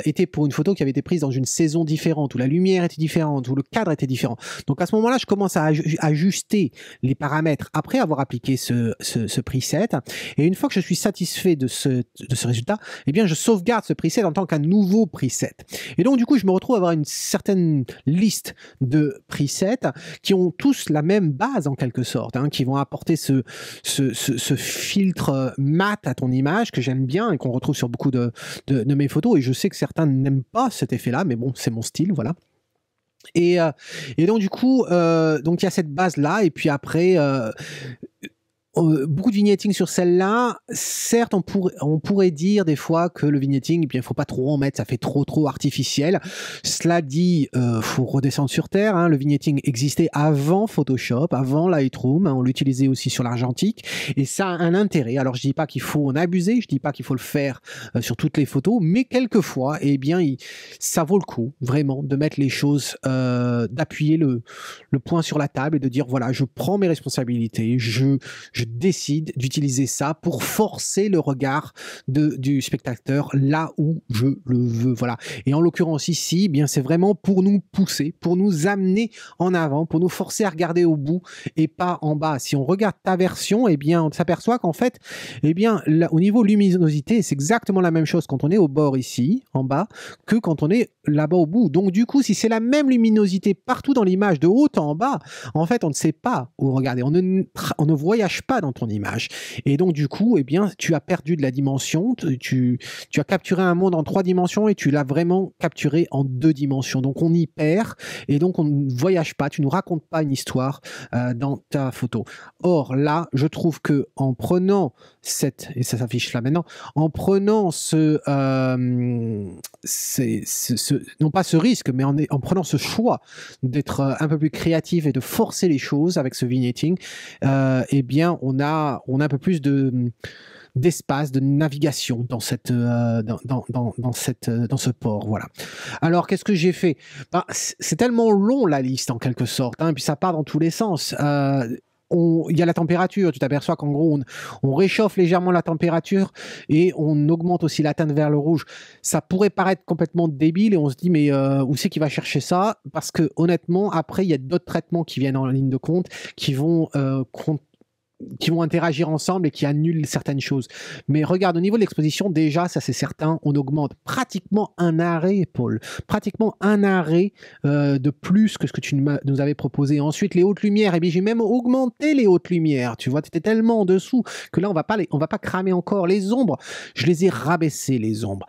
était pour une photo qui avait été prise dans une saison différente, où la lumière était différente, où le cadre était différent. Donc à ce moment-là, je commence à ajuster les paramètres après avoir appliqué ce preset. Et une fois que je suis satisfait de ce résultat, eh bien je sauvegarde ce preset en tant qu'un nouveau preset. Et donc du coup, je me retrouve à avoir une certaine liste de presets qui ont tous la même base en quelque sorte, hein, qui vont apporter ce filtre mat à ton image que j'aime bien et qu'on retrouve sur beaucoup de mes photos, et je sais que certains n'aiment pas cet effet-là, mais bon, c'est mon style, voilà. Et donc du coup, donc il y a cette base-là, et puis après... beaucoup de vignetting sur celle-là. Certes, on pourrait dire des fois que le vignetting, eh bien, il faut pas trop en mettre, ça fait trop artificiel. Cela dit, faut redescendre sur terre, hein. Le vignetting existait avant Photoshop, avant Lightroom, hein. On l'utilisait aussi sur l'argentique, et ça a un intérêt. Alors, je dis pas qu'il faut en abuser, je dis pas qu'il faut le faire sur toutes les photos, mais quelquefois, eh bien, ça vaut le coup, vraiment, de mettre les choses, d'appuyer le point sur la table et de dire, voilà, je prends mes responsabilités, je décide d'utiliser ça pour forcer le regard du spectateur là où je le veux, voilà. Et en l'occurrence ici, eh bien c'est vraiment pour nous pousser, pour nous amener en avant, pour nous forcer à regarder au bout et pas en bas. Si on regarde ta version, eh bien on s'aperçoit qu'en fait, eh bien là, au niveau luminosité, c'est exactement la même chose quand on est au bord ici, en bas, que quand on est là-bas au bout. Donc du coup, si c'est la même luminosité partout dans l'image, de haut en bas, en fait, on ne sait pas où regarder. On ne voyage pas dans ton image. Et donc, du coup, eh bien, tu as perdu de la dimension. Tu as capturé un monde en 3 dimensions et tu l'as vraiment capturé en 2 dimensions. Donc, on y perd et donc, on ne voyage pas. Tu ne nous racontes pas une histoire dans ta photo. Or, là, je trouve que en prenant et ça s'affiche là maintenant, en prenant non pas ce risque, mais en prenant ce choix d'être un peu plus créatif et de forcer les choses avec ce vignetting, eh bien, on a un peu plus d'espace, de navigation dans ce port, voilà. Alors, qu'est-ce que j'ai fait? C'est tellement long, la liste, en quelque sorte, hein, et puis ça part dans tous les sens. Il y a la température, tu t'aperçois qu'en gros, on réchauffe légèrement la température et on augmente aussi la teinte vers le rouge. Ça pourrait paraître complètement débile et on se dit, mais où c'est qu'il va chercher ça? Parce que honnêtement, après, il y a d'autres traitements qui viennent en ligne de compte qui vont interagir ensemble et qui annulent certaines choses. Mais regarde, au niveau de l'exposition, déjà, ça c'est certain, on augmente pratiquement un arrêt, Paul. Pratiquement un arrêt de plus que ce que tu nous avais proposé. Ensuite, les hautes lumières, et bien j'ai même augmenté les hautes lumières. Tu vois, tu étais tellement en dessous que là, on va pas cramer encore. Les ombres, je les ai rabaissées, les ombres.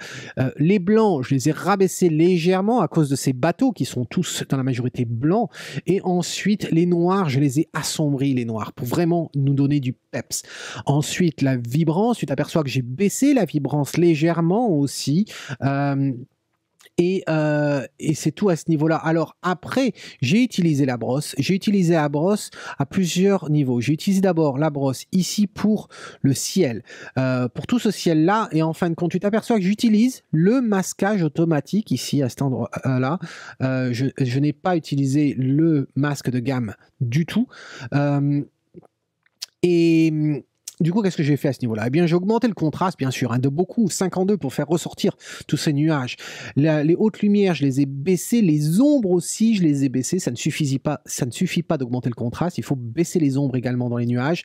Les blancs, je les ai rabaissés légèrement à cause de ces bateaux qui sont tous, dans la majorité, blancs. Et ensuite, les noirs, je les ai assombris, les noirs, pour vraiment nous donner du peps. Ensuite, la vibrance, tu t'aperçois que j'ai baissé la vibrance légèrement aussi. Et c'est tout à ce niveau-là. Alors après, j'ai utilisé la brosse. J'ai utilisé la brosse à plusieurs niveaux. J'ai utilisé d'abord la brosse ici pour le ciel, pour tout ce ciel-là. Et en fin de compte, tu t'aperçois que j'utilise le masquage automatique ici à cet endroit-là. Je n'ai pas utilisé le masque de gamme du tout. Et Du coup, qu'est-ce que j'ai fait à ce niveau-là? Eh bien, j'ai augmenté le contraste, bien sûr, hein, de beaucoup, 52 pour faire ressortir tous ces nuages. Les hautes lumières, je les ai baissées, les ombres aussi, je les ai baissées. Ça ne suffit pas d'augmenter le contraste, il faut baisser les ombres également dans les nuages.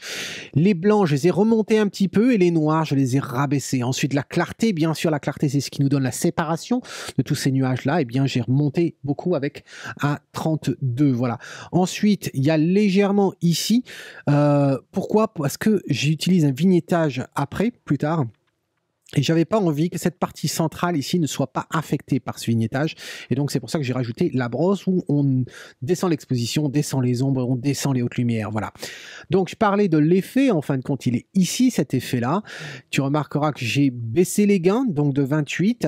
Les blancs, je les ai remontés un petit peu et les noirs, je les ai rabaissés. Ensuite, la clarté, bien sûr, la clarté, c'est ce qui nous donne la séparation de tous ces nuages-là. Eh bien, j'ai remonté beaucoup avec à 32, voilà. Ensuite, il y a légèrement ici, pourquoi? Parce que j'utilise un vignettage après, plus tard. Et j'avais pas envie que cette partie centrale ici ne soit pas affectée par ce vignettage. Et donc, c'est pour ça que j'ai rajouté la brosse où on descend l'exposition, on descend les ombres, on descend les hautes lumières. Voilà. Donc, je parlais de l'effet. En fin de compte, il est ici, cet effet-là. Tu remarqueras que j'ai baissé les gains, donc de 28,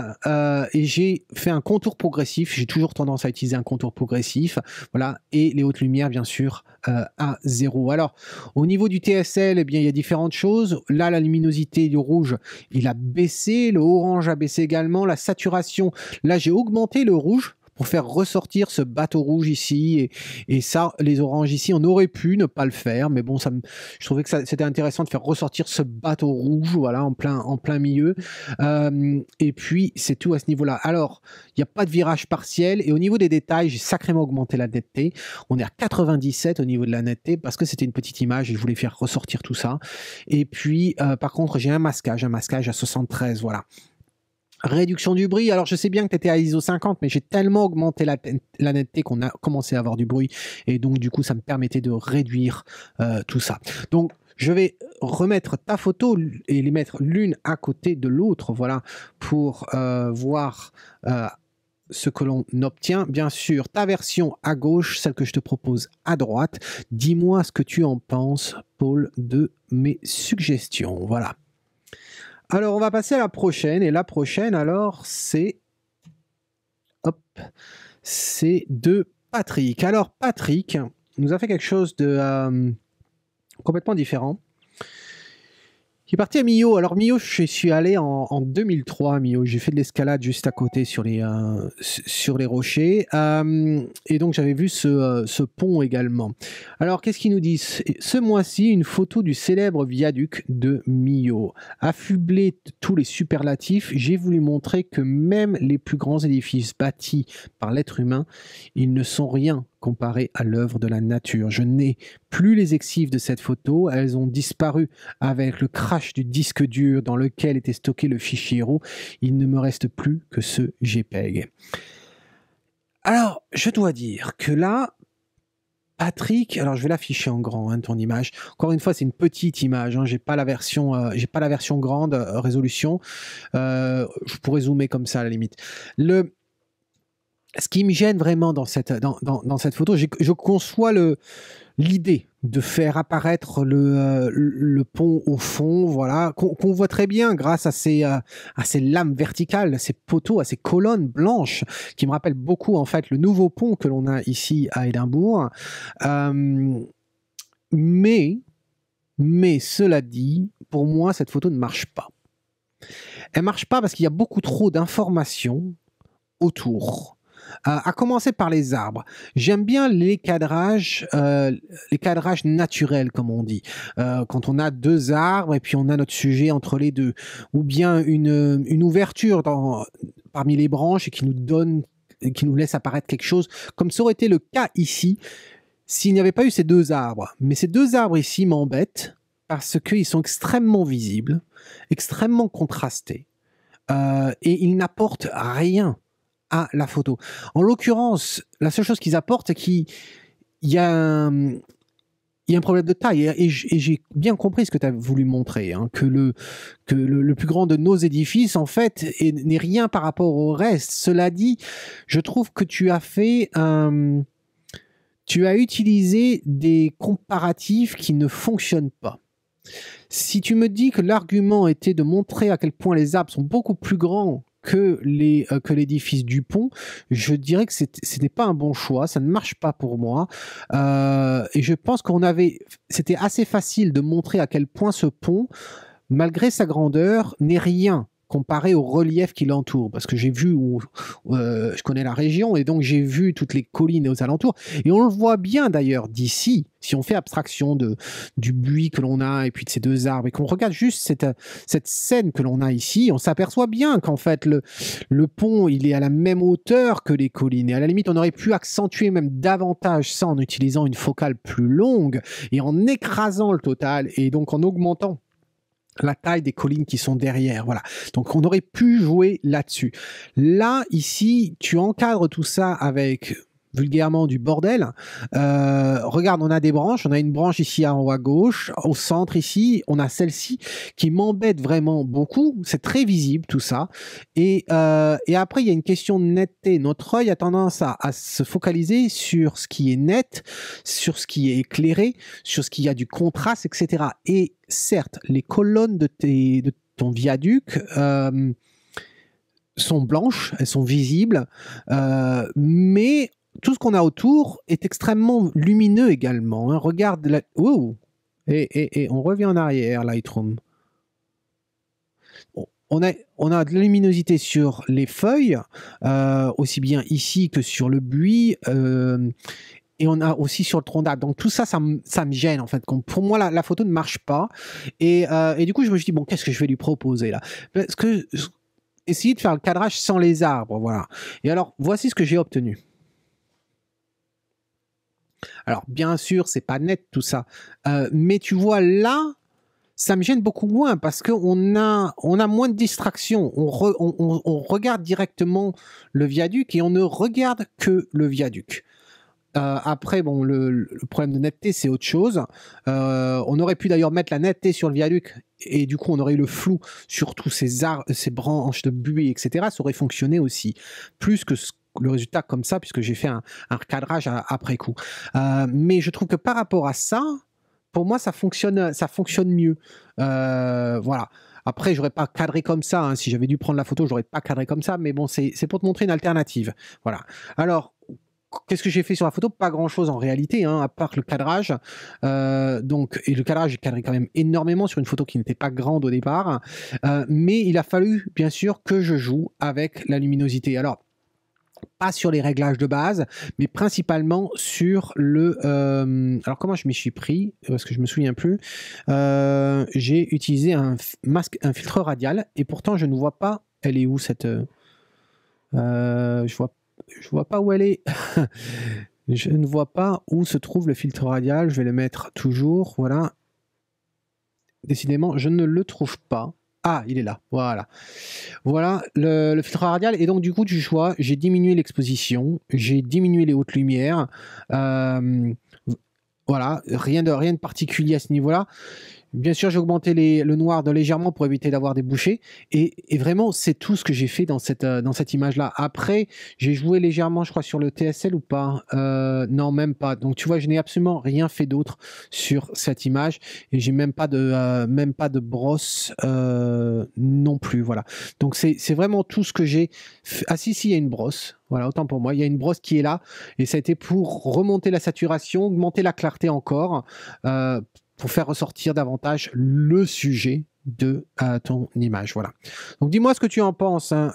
et j'ai fait un contour progressif. J'ai toujours tendance à utiliser un contour progressif. Voilà. Et les hautes lumières, bien sûr, à 0. Alors, au niveau du TSL, eh bien, il y a différentes choses. Là, la luminosité du rouge, il a baissé, le orange a baissé également, la saturation, là j'ai augmenté le rouge pour faire ressortir ce bateau rouge ici, et ça, les oranges ici, on aurait pu ne pas le faire, mais bon, je trouvais que c'était intéressant de faire ressortir ce bateau rouge, voilà, en plein milieu, et puis c'est tout à ce niveau-là. Alors, il n'y a pas de virage partiel, et au niveau des détails, j'ai sacrément augmenté la netteté, on est à 97 au niveau de la netteté, parce que c'était une petite image, et je voulais faire ressortir tout ça, et puis, par contre, j'ai un masquage à 73, voilà. Réduction du bruit, alors je sais bien que tu étais à ISO 50, mais j'ai tellement augmenté la netteté qu'on a commencé à avoir du bruit, et donc du coup ça me permettait de réduire tout ça. Donc je vais remettre ta photo et les mettre l'une à côté de l'autre, voilà, pour voir ce que l'on obtient. Bien sûr, ta version à gauche, celle que je te propose à droite. Dis-moi ce que tu en penses, Paul, de mes suggestions. Voilà. Alors, on va passer à la prochaine. Et la prochaine, alors, c'est... Hop. C'est de Patrick. Alors, Patrick nous a fait quelque chose de complètement différent. Il est parti à Millau. Alors, Millau, je suis allé en 2003 à Millau. J'ai fait de l'escalade juste à côté sur les rochers. Et donc, j'avais vu ce pont également. Alors, qu'est-ce qu'ils nous disent? Ce mois-ci, une photo du célèbre viaduc de Millau. Affublé de tous les superlatifs, j'ai voulu montrer que même les plus grands édifices bâtis par l'être humain, ils ne sont rien comparé à l'œuvre de la nature. Je n'ai plus les exifs de cette photo, elles ont disparu avec le crash du disque dur dans lequel était stocké le fichier RAW. Il ne me reste plus que ce JPEG. Alors, je dois dire que là, Patrick, alors je vais l'afficher en grand, hein, ton image. Encore une fois, c'est une petite image. Hein, j'ai pas la version grande résolution. Je pourrais zoomer comme ça à la limite. Ce qui me gêne vraiment dans cette photo, je conçois l'idée de faire apparaître le pont au fond, voilà, qu'on voit très bien grâce à ces lames verticales, à ces poteaux, à ces colonnes blanches, qui me rappellent beaucoup en fait le nouveau pont que l'on a ici à Édimbourg. Mais cela dit, pour moi, cette photo ne marche pas. Elle marche pas parce qu'il y a beaucoup trop d'informations autour. À commencer par les arbres. J'aime bien les cadrages naturels, comme on dit. Quand on a deux arbres et puis on a notre sujet entre les deux. Ou bien une ouverture parmi les branches et qui nous laisse apparaître quelque chose, comme ça aurait été le cas ici, s'il n'y avait pas eu ces deux arbres. Mais ces deux arbres ici m'embêtent parce qu'ils sont extrêmement visibles, extrêmement contrastés, et ils n'apportent rien à la photo. En l'occurrence, la seule chose qu'ils apportent, c'est qu'il y a un problème de taille. Et j'ai bien compris ce que tu as voulu montrer, hein, que le plus grand de nos édifices, en fait, n'est rien par rapport au reste. Cela dit, je trouve que tu as utilisé des comparatifs qui ne fonctionnent pas. Si tu me dis que l'argument était de montrer à quel point les arbres sont beaucoup plus grands que l'édifice du pont, je dirais que ce n'est pas un bon choix, ça ne marche pas pour moi. Et je pense c'était assez facile de montrer à quel point ce pont, malgré sa grandeur, n'est rien comparé au relief qui l'entoure. Parce que j'ai vu, je connais la région, et donc j'ai vu toutes les collines aux alentours. Et on le voit bien d'ailleurs d'ici, si on fait abstraction du buis que l'on a, et puis de ces deux arbres, et qu'on regarde juste cette scène que l'on a ici, on s'aperçoit bien qu'en fait, le pont, il est à la même hauteur que les collines. Et à la limite, on aurait pu accentuer même davantage ça en utilisant une focale plus longue et en écrasant le total, et donc en augmentant la taille des collines qui sont derrière, voilà. Donc on aurait pu jouer là-dessus. Là, ici, tu encadres tout ça avec vulgairement du bordel. Regarde, on a des branches, on a une branche ici en haut à gauche, au centre ici, on a celle-ci qui m'embête vraiment beaucoup, c'est très visible tout ça. Et après, il y a une question de netteté. Notre œil a tendance à se focaliser sur ce qui est net, sur ce qui est éclairé, sur ce qui a du contraste, etc. Et certes, les colonnes de ton viaduc sont blanches, elles sont visibles, mais tout ce qu'on a autour est extrêmement lumineux également. Hein. Regarde, oh, et on revient en arrière, Lightroom. On a de la luminosité sur les feuilles, aussi bien ici que sur le buis, et on a aussi sur le tronc d'arbre. Donc tout ça, ça me gêne en fait. Pour moi, la photo ne marche pas. Et du coup, je me suis dit, bon, qu'est-ce que je vais lui proposer là? Parce que essayer de faire le cadrage sans les arbres, voilà. Et alors, voici ce que j'ai obtenu. Alors, bien sûr, c'est pas net tout ça, mais tu vois là, ça me gêne beaucoup moins parce qu'on a moins de distractions. On regarde directement le viaduc et on ne regarde que le viaduc. Après, bon, le problème de netteté, c'est autre chose. On aurait pu d'ailleurs mettre la netteté sur le viaduc et du coup, on aurait eu le flou sur tous ces branches de buis, etc. Ça aurait fonctionné aussi. Plus que le résultat comme ça, puisque j'ai fait un recadrage après coup. Mais je trouve que par rapport à ça, pour moi, ça fonctionne mieux. Voilà. Après, j'aurais pas cadré comme ça. Hein. Si j'avais dû prendre la photo, j'aurais pas cadré comme ça. Mais bon, c'est pour te montrer une alternative. Voilà. Alors, qu'est-ce que j'ai fait sur la photo? Pas grand-chose en réalité, hein, à part le cadrage. Et le cadrage, j'ai cadré quand même énormément sur une photo qui n'était pas grande au départ. Mais il a fallu, bien sûr, que je joue avec la luminosité. Alors, pas sur les réglages de base, mais principalement sur le... alors, comment je m'y suis pris? Parce que je me souviens plus. J'ai utilisé un filtre radial, et pourtant, je ne vois pas... Elle est où, cette... je vois pas où elle est. Je ne vois pas où se trouve le filtre radial. Je vais le mettre toujours. Voilà. Décidément, je ne le trouve pas. Ah, il est là. Voilà. Voilà le filtre radial. Et donc, du coup, tu vois, j'ai diminué l'exposition. J'ai diminué les hautes lumières. Voilà. Rien de particulier à ce niveau-là. Bien sûr, j'ai augmenté le noir de légèrement pour éviter d'avoir des bouchées. Et vraiment, c'est tout ce que j'ai fait dans cette image-là. Après, j'ai joué légèrement, je crois, sur le TSL ou pas. Non, même pas. Donc, tu vois, je n'ai absolument rien fait d'autre sur cette image. Et j'ai même pas de brosse non plus. Voilà. Donc, c'est vraiment tout ce que j'ai fait. Ah si, il y a une brosse. Voilà, autant pour moi. Il y a une brosse qui est là. Et ça a été pour remonter la saturation, augmenter la clarté encore. Pour faire ressortir davantage le sujet de ton image. Voilà. Donc dis-moi ce que tu en penses, hein,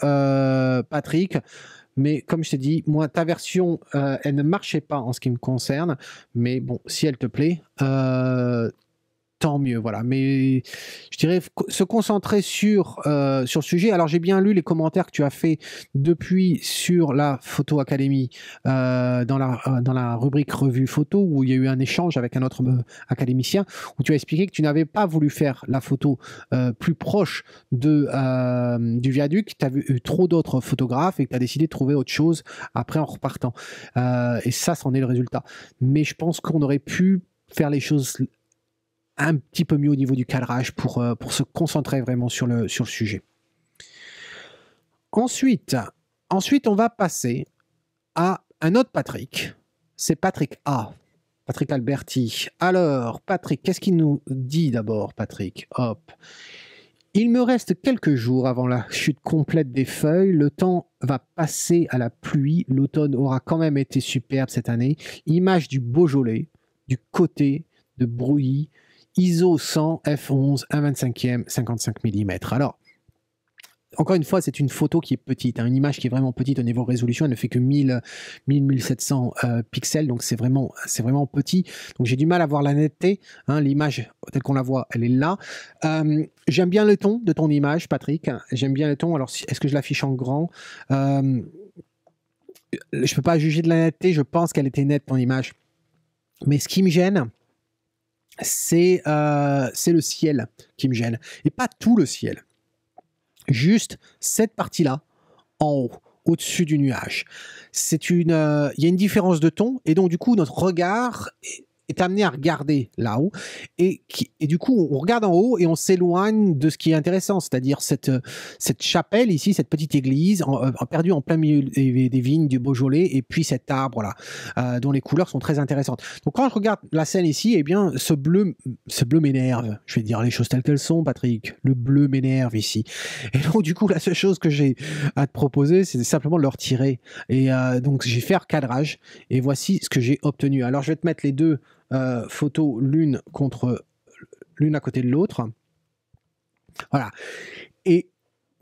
Patrick. Mais comme je t'ai dit, moi, ta version, elle ne marchait pas en ce qui me concerne. Mais bon, si elle te plaît, tant mieux, voilà. Mais je dirais se concentrer sur le sujet. Alors, j'ai bien lu les commentaires que tu as fait depuis sur la Photo Académie dans la rubrique revue photo, où il y a eu un échange avec un autre académicien, où tu as expliqué que tu n'avais pas voulu faire la photo plus proche du viaduc. Tu as vu trop d'autres photographes et que tu as décidé de trouver autre chose après en repartant. Et ça, c'en est le résultat. Mais je pense qu'on aurait pu faire les choses un petit peu mieux au niveau du cadrage pour se concentrer vraiment sur le sujet. Ensuite, on va passer à un autre Patrick. C'est Patrick A. Patrick Alberti. Alors, Patrick, qu'est-ce qu'il nous dit d'abord, Patrick? Hop. Il me reste quelques jours avant la chute complète des feuilles. Le temps va passer à la pluie. L'automne aura quand même été superbe cette année. Image du Beaujolais, du côté de Brouilly. ISO 100 f11 1/25e 55 mm. Alors, encore une fois, c'est une photo qui est petite, hein, une image qui est vraiment petite au niveau résolution. Elle ne fait que 1700 pixels, donc c'est vraiment petit. Donc j'ai du mal à voir la netteté. Hein, l'image telle qu'on la voit, elle est là. J'aime bien le ton de ton image, Patrick. J'aime bien le ton. Alors, est-ce que je l'affiche en grand? Je peux pas juger de la netteté. Je pense qu'elle était nette, ton image. Mais ce qui me gêne, c'est le ciel qui me gêne. Et pas tout le ciel. Juste cette partie-là, en haut, au-dessus du nuage. Il y a une différence de ton, et donc du coup, notre regard est amené à regarder là-haut, et du coup, on regarde en haut et on s'éloigne de ce qui est intéressant, c'est-à-dire cette chapelle ici, cette petite église, perdue en plein milieu des vignes du Beaujolais, et puis cet arbre-là, dont les couleurs sont très intéressantes. Donc quand je regarde la scène ici, eh bien, ce bleu m'énerve. Je vais dire les choses telles qu'elles sont, Patrick. Le bleu m'énerve ici. Et donc, du coup, la seule chose que j'ai à te proposer, c'est simplement de le retirer. Et donc, j'ai fait un cadrage, et voici ce que j'ai obtenu. Alors, je vais te mettre les deux photos l'une à côté de l'autre. Voilà. Et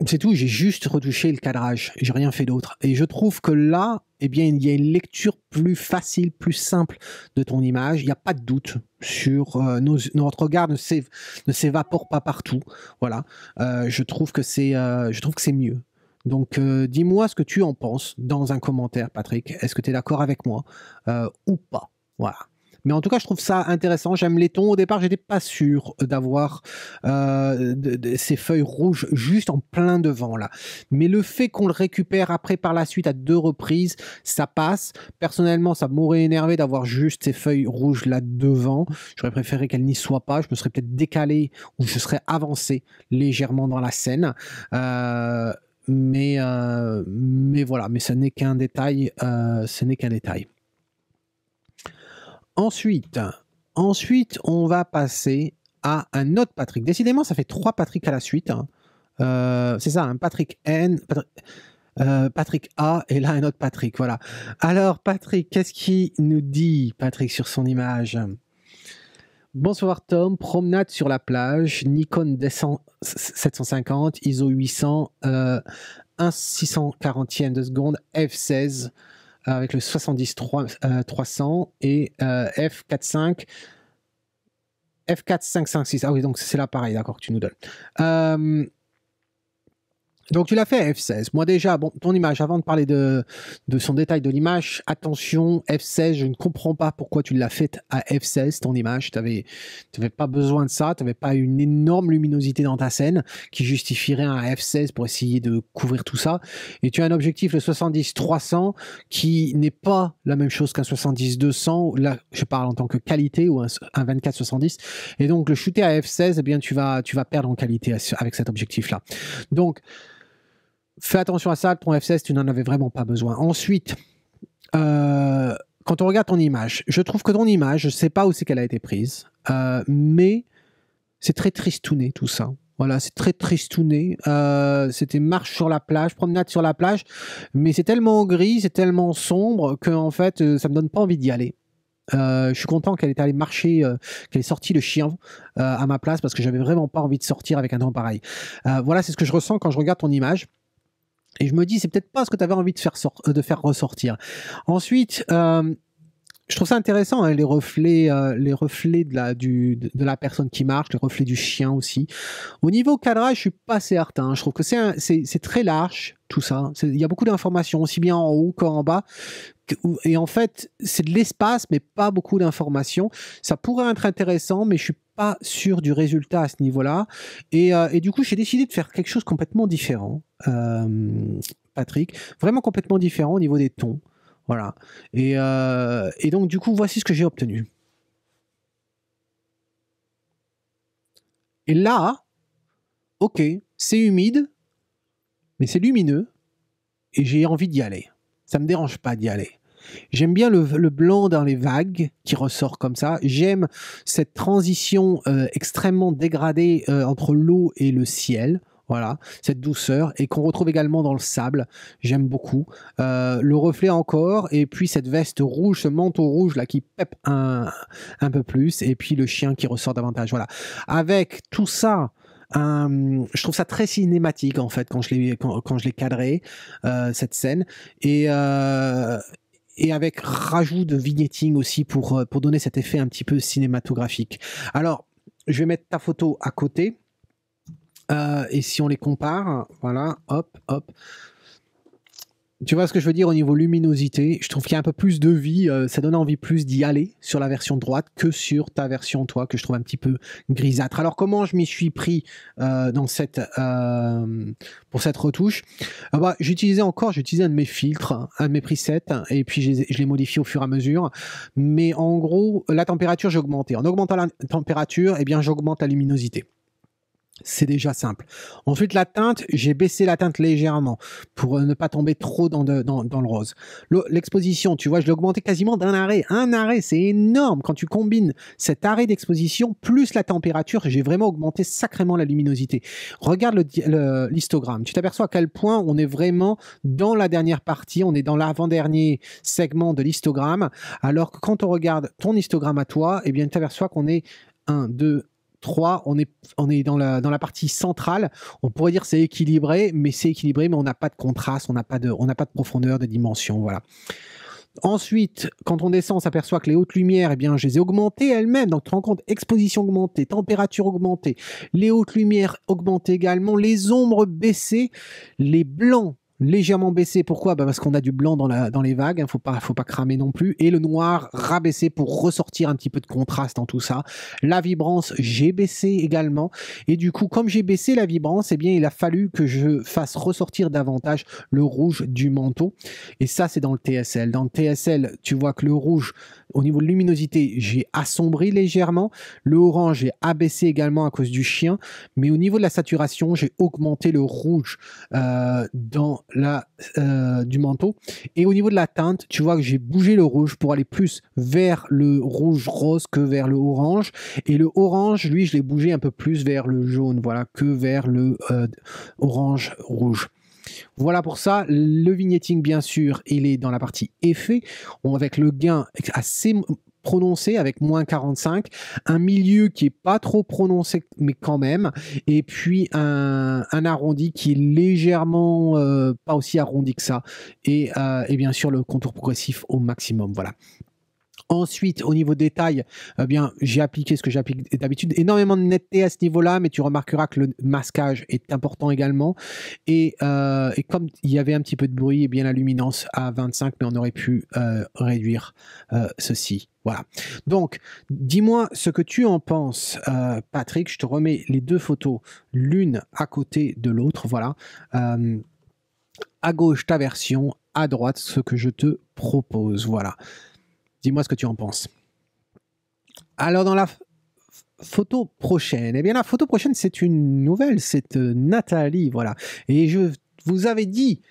c'est tout, j'ai juste retouché le cadrage, j'ai rien fait d'autre. Et je trouve que là, eh bien, il y a une lecture plus facile, plus simple de ton image. Il n'y a pas de doute sur notre regard ne s'évapore pas partout. Voilà. Je trouve que c'est mieux. Donc, dis-moi ce que tu en penses dans un commentaire, Patrick. Est-ce que tu es d'accord avec moi ou pas? Voilà. Mais en tout cas, je trouve ça intéressant. J'aime les tons. Au départ, j'étais pas sûr d'avoir ces feuilles rouges juste en plein devant là. Mais le fait qu'on le récupère après par la suite à 2 reprises, ça passe. Personnellement, ça m'aurait énervé d'avoir juste ces feuilles rouges là devant. J'aurais préféré qu'elles n'y soient pas. Je me serais peut-être décalé ou je serais avancé légèrement dans la scène. Mais voilà. Mais ce n'est qu'un détail. Ce n'est qu'un détail. Ensuite, on va passer à un autre Patrick. Décidément, ça fait 3 Patrick à la suite. Hein. C'est ça, un Patrick N, Patrick A, et là un autre Patrick. Voilà. Alors, Patrick, qu'est-ce qu'il nous dit, Patrick, sur son image? Bonsoir Tom, promenade sur la plage, Nikon 750, ISO 800, 1/640e de seconde, f16, avec le 70-300 et F4.5 F4.556. Ah oui, donc c'est l'appareil, d'accord, que tu nous donnes. Donc tu l'as fait à F16. Moi déjà, bon, ton image, avant de parler de son détail de l'image, attention, F16, je ne comprends pas pourquoi tu l'as faite à F16, ton image. Tu n'avais pas besoin de ça, tu n'avais pas une énorme luminosité dans ta scène qui justifierait un F16 pour essayer de couvrir tout ça. Et tu as un objectif, le 70-300, qui n'est pas la même chose qu'un 70-200. Là, je parle en tant que qualité, ou un 24-70. Et donc, le shooter à F16, eh bien, tu vas perdre en qualité avec cet objectif-là. Donc, fais attention à ça, ton F16, tu n'en avais vraiment pas besoin. Ensuite, quand on regarde ton image, je trouve que ton image, je ne sais pas où c'est qu'elle a été prise, mais c'est très tristouné tout ça. Voilà, c'est très tristouné. C'était marche sur la plage, promenade sur la plage, mais c'est tellement gris, c'est tellement sombre que en fait, ça me donne pas envie d'y aller. Je suis content qu'elle est allée marcher, qu'elle ait sorti le chien à ma place parce que j'avais vraiment pas envie de sortir avec un temps pareil. Voilà, c'est ce que je ressens quand je regarde ton image. Et je me dis, c'est peut-être pas ce que tu avais envie de faire ressortir. Ensuite, je trouve ça intéressant, hein, les reflets de la personne qui marche, les reflets du chien aussi. Au niveau cadrage, je suis pas certain. Je trouve que c'est très large, tout ça. Il y a beaucoup d'informations, aussi bien en haut qu'en bas. Et en fait, c'est de l'espace, mais pas beaucoup d'informations. Ça pourrait être intéressant, mais je suis pas sûr du résultat à ce niveau-là. Et du coup, j'ai décidé de faire quelque chose complètement différent, Patrick. Vraiment complètement différent au niveau des tons. Voilà. Et donc, du coup, voici ce que j'ai obtenu. Et là, ok, c'est humide, mais c'est lumineux, et j'ai envie d'y aller. Ça me dérange pas d'y aller. J'aime bien le blanc dans les vagues qui ressort comme ça. J'aime cette transition extrêmement dégradée entre l'eau et le ciel. Voilà, cette douceur, et qu'on retrouve également dans le sable. J'aime beaucoup. Le reflet encore, et puis cette veste rouge, ce manteau rouge là qui pèpe un peu plus, et puis le chien qui ressort davantage. Voilà. Avec tout ça, je trouve ça très cinématique en fait quand je l'ai cadré cette scène et avec rajout de vignetting aussi pour donner cet effet un petit peu cinématographique. Alors, je vais mettre ta photo à côté et si on les compare, voilà, hop, hop. Tu vois ce que je veux dire au niveau luminosité? Je trouve qu'il y a un peu plus de vie, ça donne envie plus d'y aller sur la version droite que sur ta version, toi, que je trouve un petit peu grisâtre. Alors, comment je m'y suis pris pour cette retouche? J'ai utilisé un de mes filtres, un de mes presets, et puis je l'ai modifié au fur et à mesure. Mais en gros, la température, j'ai augmenté. En augmentant la température, eh bien, j'augmente la luminosité. C'est déjà simple. Ensuite, la teinte, j'ai baissé la teinte légèrement pour ne pas tomber trop dans le rose. L'exposition, tu vois, je l'ai augmenté quasiment d'un arrêt. Un arrêt, c'est énorme. Quand tu combines cet arrêt d'exposition plus la température, j'ai vraiment augmenté sacrément la luminosité. Regarde l'histogramme. Tu t'aperçois à quel point on est vraiment dans la dernière partie, on est dans l'avant-dernier segment de l'histogramme, alors que quand on regarde ton histogramme à toi, eh bien, tu t'aperçois qu'on est 1, 2, 3, on est dans la partie centrale. On pourrait dire c'est équilibré, mais on n'a pas de contraste, on n'a pas de profondeur, de dimension, voilà. Ensuite, quand on descend, on s'aperçoit que les hautes lumières, eh bien, je les ai augmentées elles-mêmes. Donc, tu te rends compte, exposition augmentée, température augmentée, les hautes lumières augmentées également, les ombres baissées, les blancs légèrement baissé. Pourquoi? Parce qu'on a du blanc dans les vagues, faut pas cramer non plus, et le noir rabaissé pour ressortir un petit peu de contraste dans tout ça. La vibrance, j'ai baissé également, et du coup, comme j'ai baissé la vibrance, eh bien, il a fallu que je fasse ressortir davantage le rouge du manteau, et ça, c'est dans le TSL. Dans le TSL, tu vois que le rouge, au niveau de luminosité, j'ai assombri légèrement, le orange, j'ai abaissé également à cause du chien, mais au niveau de la saturation, j'ai augmenté le rouge dans du manteau. Et au niveau de la teinte, tu vois que j'ai bougé le rouge pour aller plus vers le rouge rose que vers le orange. Et le orange, lui, je l'ai bougé un peu plus vers le jaune, voilà, que vers le orange rouge. Voilà pour ça. Le vignetting, bien sûr, il est dans la partie effet, avec le gain assez prononcé avec moins 45, un milieu qui est pas trop prononcé mais quand même, et puis un arrondi qui est légèrement pas aussi arrondi que ça, et bien sûr le contour progressif au maximum, voilà. Ensuite, au niveau détail, bien, j'ai appliqué ce que j'applique d'habitude, énormément de netteté à ce niveau-là, mais tu remarqueras que le masquage est important également. Et comme il y avait un petit peu de bruit, et bien la luminance à 25, mais on aurait pu réduire ceci. Voilà. Donc, dis-moi ce que tu en penses, Patrick. Je te remets les deux photos, l'une à côté de l'autre. Voilà. À gauche, ta version, à droite, ce que je te propose. Voilà. Dis-moi ce que tu en penses. Alors, dans la photo prochaine, eh bien, la photo prochaine, c'est une nouvelle, c'est Nathalie, voilà. Et je vous avais dit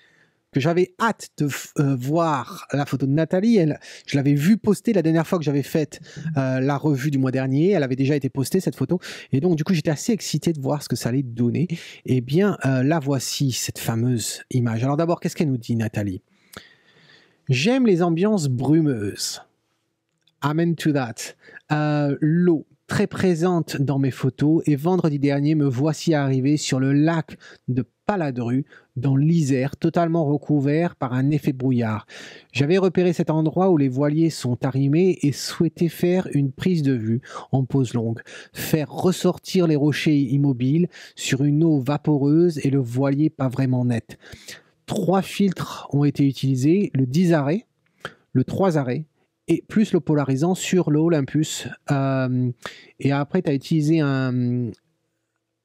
que j'avais hâte de voir la photo de Nathalie. Je l'avais vue poster la dernière fois que j'avais fait la revue du mois dernier. Elle avait déjà été postée, cette photo. Et donc, du coup, j'étais assez excité de voir ce que ça allait donner. Eh bien, la voici, cette fameuse image. Alors d'abord, qu'est-ce qu'elle nous dit, Nathalie? J'aime les ambiances brumeuses. Amen to that. L'eau, très présente dans mes photos, et vendredi dernier, me voici arrivé sur le lac de Paladru, dans l'Isère, totalement recouvert par un effet brouillard. J'avais repéré cet endroit où les voiliers sont arrimés et souhaité faire une prise de vue en pause longue, faire ressortir les rochers immobiles sur une eau vaporeuse et le voilier pas vraiment net. 3 filtres ont été utilisés, le 10 arrêts, le 3 arrêts, et plus le polarisant sur le Olympus. Et après, tu as utilisé un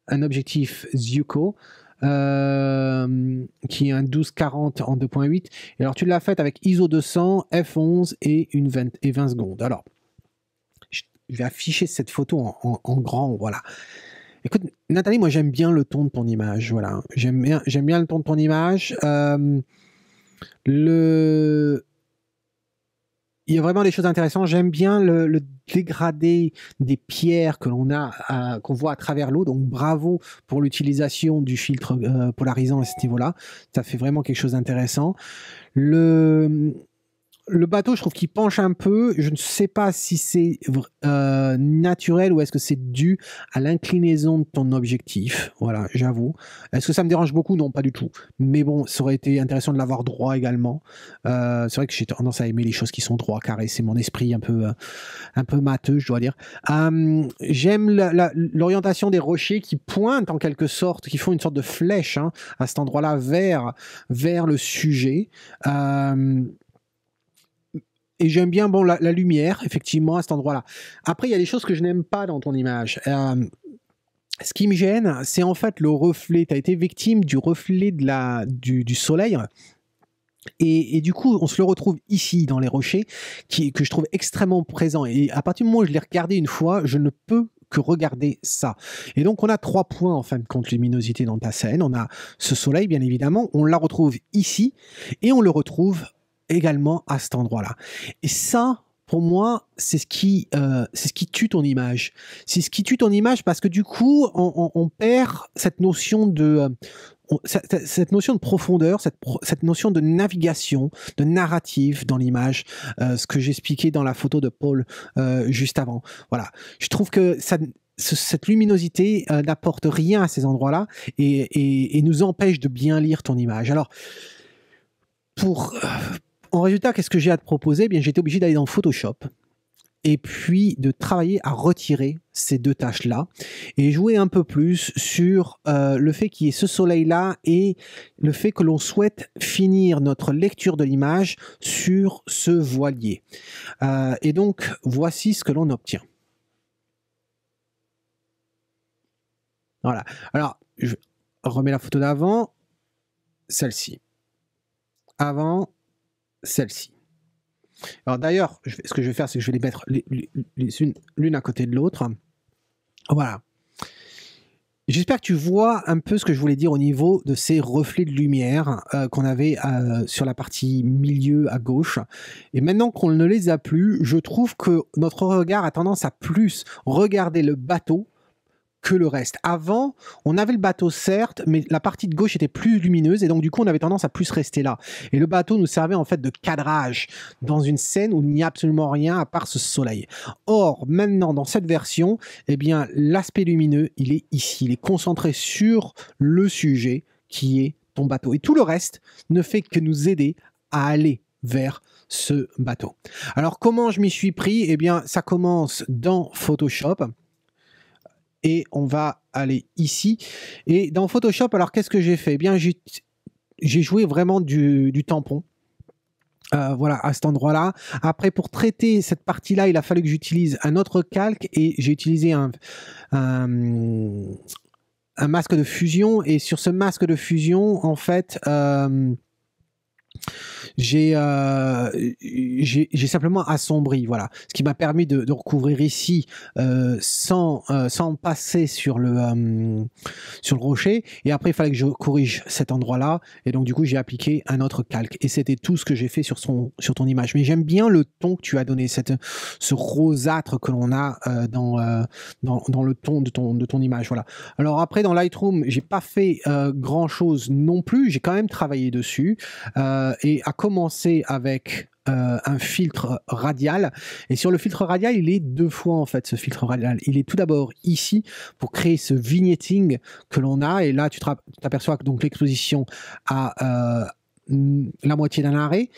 objectif Zuiko, qui est un 12-40 en 2.8. Et alors, tu l'as fait avec ISO 200, f11 et 20 secondes. Alors, je vais afficher cette photo en grand, voilà. Écoute, Nathalie, moi, j'aime bien le ton de ton image, voilà. J'aime bien le ton de ton image. Il y a vraiment des choses intéressantes. J'aime bien le dégradé des pierres que l'on a, qu'on voit à travers l'eau. Donc bravo pour l'utilisation du filtre polarisant à ce niveau-là. Ça fait vraiment quelque chose d'intéressant. Le le bateau, je trouve qu'il penche un peu. Je ne sais pas si c'est naturel ou est-ce que c'est dû à l'inclinaison de ton objectif. Voilà, j'avoue. Est-ce que ça me dérange beaucoup? Non, pas du tout. Mais bon, ça aurait été intéressant de l'avoir droit également. C'est vrai que j'ai tendance à aimer les choses qui sont droits, carrés. C'est mon esprit un peu matheux, je dois dire. J'aime l'orientation des rochers qui pointent en quelque sorte, qui font une sorte de flèche à cet endroit-là vers le sujet. Et j'aime bien la lumière, effectivement, à cet endroit-là. Après, il y a des choses que je n'aime pas dans ton image. Ce qui me gêne, c'est en fait le reflet. Tu as été victime du reflet du soleil. Et du coup, on se le retrouve ici, dans les rochers, que je trouve extrêmement présent. Et à partir du moment où je l'ai regardé une fois, je ne peux que regarder ça. Et donc, on a 3 points, en fin de compte, luminosité dans ta scène. On a ce soleil, bien évidemment. On la retrouve ici. Et on le retrouve également à cet endroit-là. Et ça, pour moi, c'est ce qui tue ton image. C'est ce qui tue ton image parce que du coup, on perd cette notion cette notion de profondeur, cette notion de navigation, de narrative dans l'image, ce que j'expliquais dans la photo de Paul juste avant. Voilà. Je trouve que cette luminosité n'apporte rien à ces endroits-là et nous empêche de bien lire ton image. Alors, en résultat, qu'est-ce que j'ai à te proposer? Eh bien, j'étais obligé d'aller dans Photoshop et puis de travailler à retirer ces 2 tâches-là et jouer un peu plus sur le fait qu'il y ait ce soleil-là et le fait que l'on souhaite finir notre lecture de l'image sur ce voilier. Et donc, voici ce que l'on obtient. Voilà. Alors, je remets la photo d'avant, celle-ci. Avant, celle-ci. Alors d'ailleurs, ce que je vais faire, c'est que je vais les mettre l'une à côté de l'autre. Voilà. J'espère que tu vois un peu ce que je voulais dire au niveau de ces reflets de lumière qu'on avait sur la partie milieu à gauche. Et maintenant qu'on ne les a plus, je trouve que notre regard a tendance à plus regarder le bateau que le reste. Avant, on avait le bateau certes, mais la partie de gauche était plus lumineuse et donc du coup on avait tendance à plus rester là. Et le bateau nous servait en fait de cadrage dans une scène où il n'y a absolument rien à part ce soleil. Or, maintenant dans cette version, eh bien l'aspect lumineux, il est ici, il est concentré sur le sujet qui est ton bateau. Et tout le reste ne fait que nous aider à aller vers ce bateau. Alors comment je m'y suis pris? Eh bien ça commence dans Photoshop. Et on va aller ici. Et dans Photoshop, alors qu'est-ce que j'ai fait? Eh bien, j'ai joué vraiment du tampon. Voilà, à cet endroit-là. Après, pour traiter cette partie-là, il a fallu que j'utilise un autre calque et j'ai utilisé un masque de fusion. Et sur ce masque de fusion, en fait, j'ai simplement assombri, voilà, ce qui m'a permis de recouvrir ici sans passer sur le rocher. Et après, il fallait que je corrige cet endroit-là. Et donc, du coup, j'ai appliqué un autre calque. Et c'était tout ce que j'ai fait sur ton image. Mais j'aime bien le ton que tu as donné, ce rosâtre que l'on a dans le ton de ton image. Voilà. Alors après, dans Lightroom, j'ai pas fait grand-chose non plus. J'ai quand même travaillé dessus. Et à commencer avec un filtre radial. Et sur le filtre radial, il est 2 fois en fait ce filtre radial. Il est tout d'abord ici pour créer ce vignetting que l'on a. Et là, tu t'aperçois que donc l'exposition a la moitié d'un arrêt,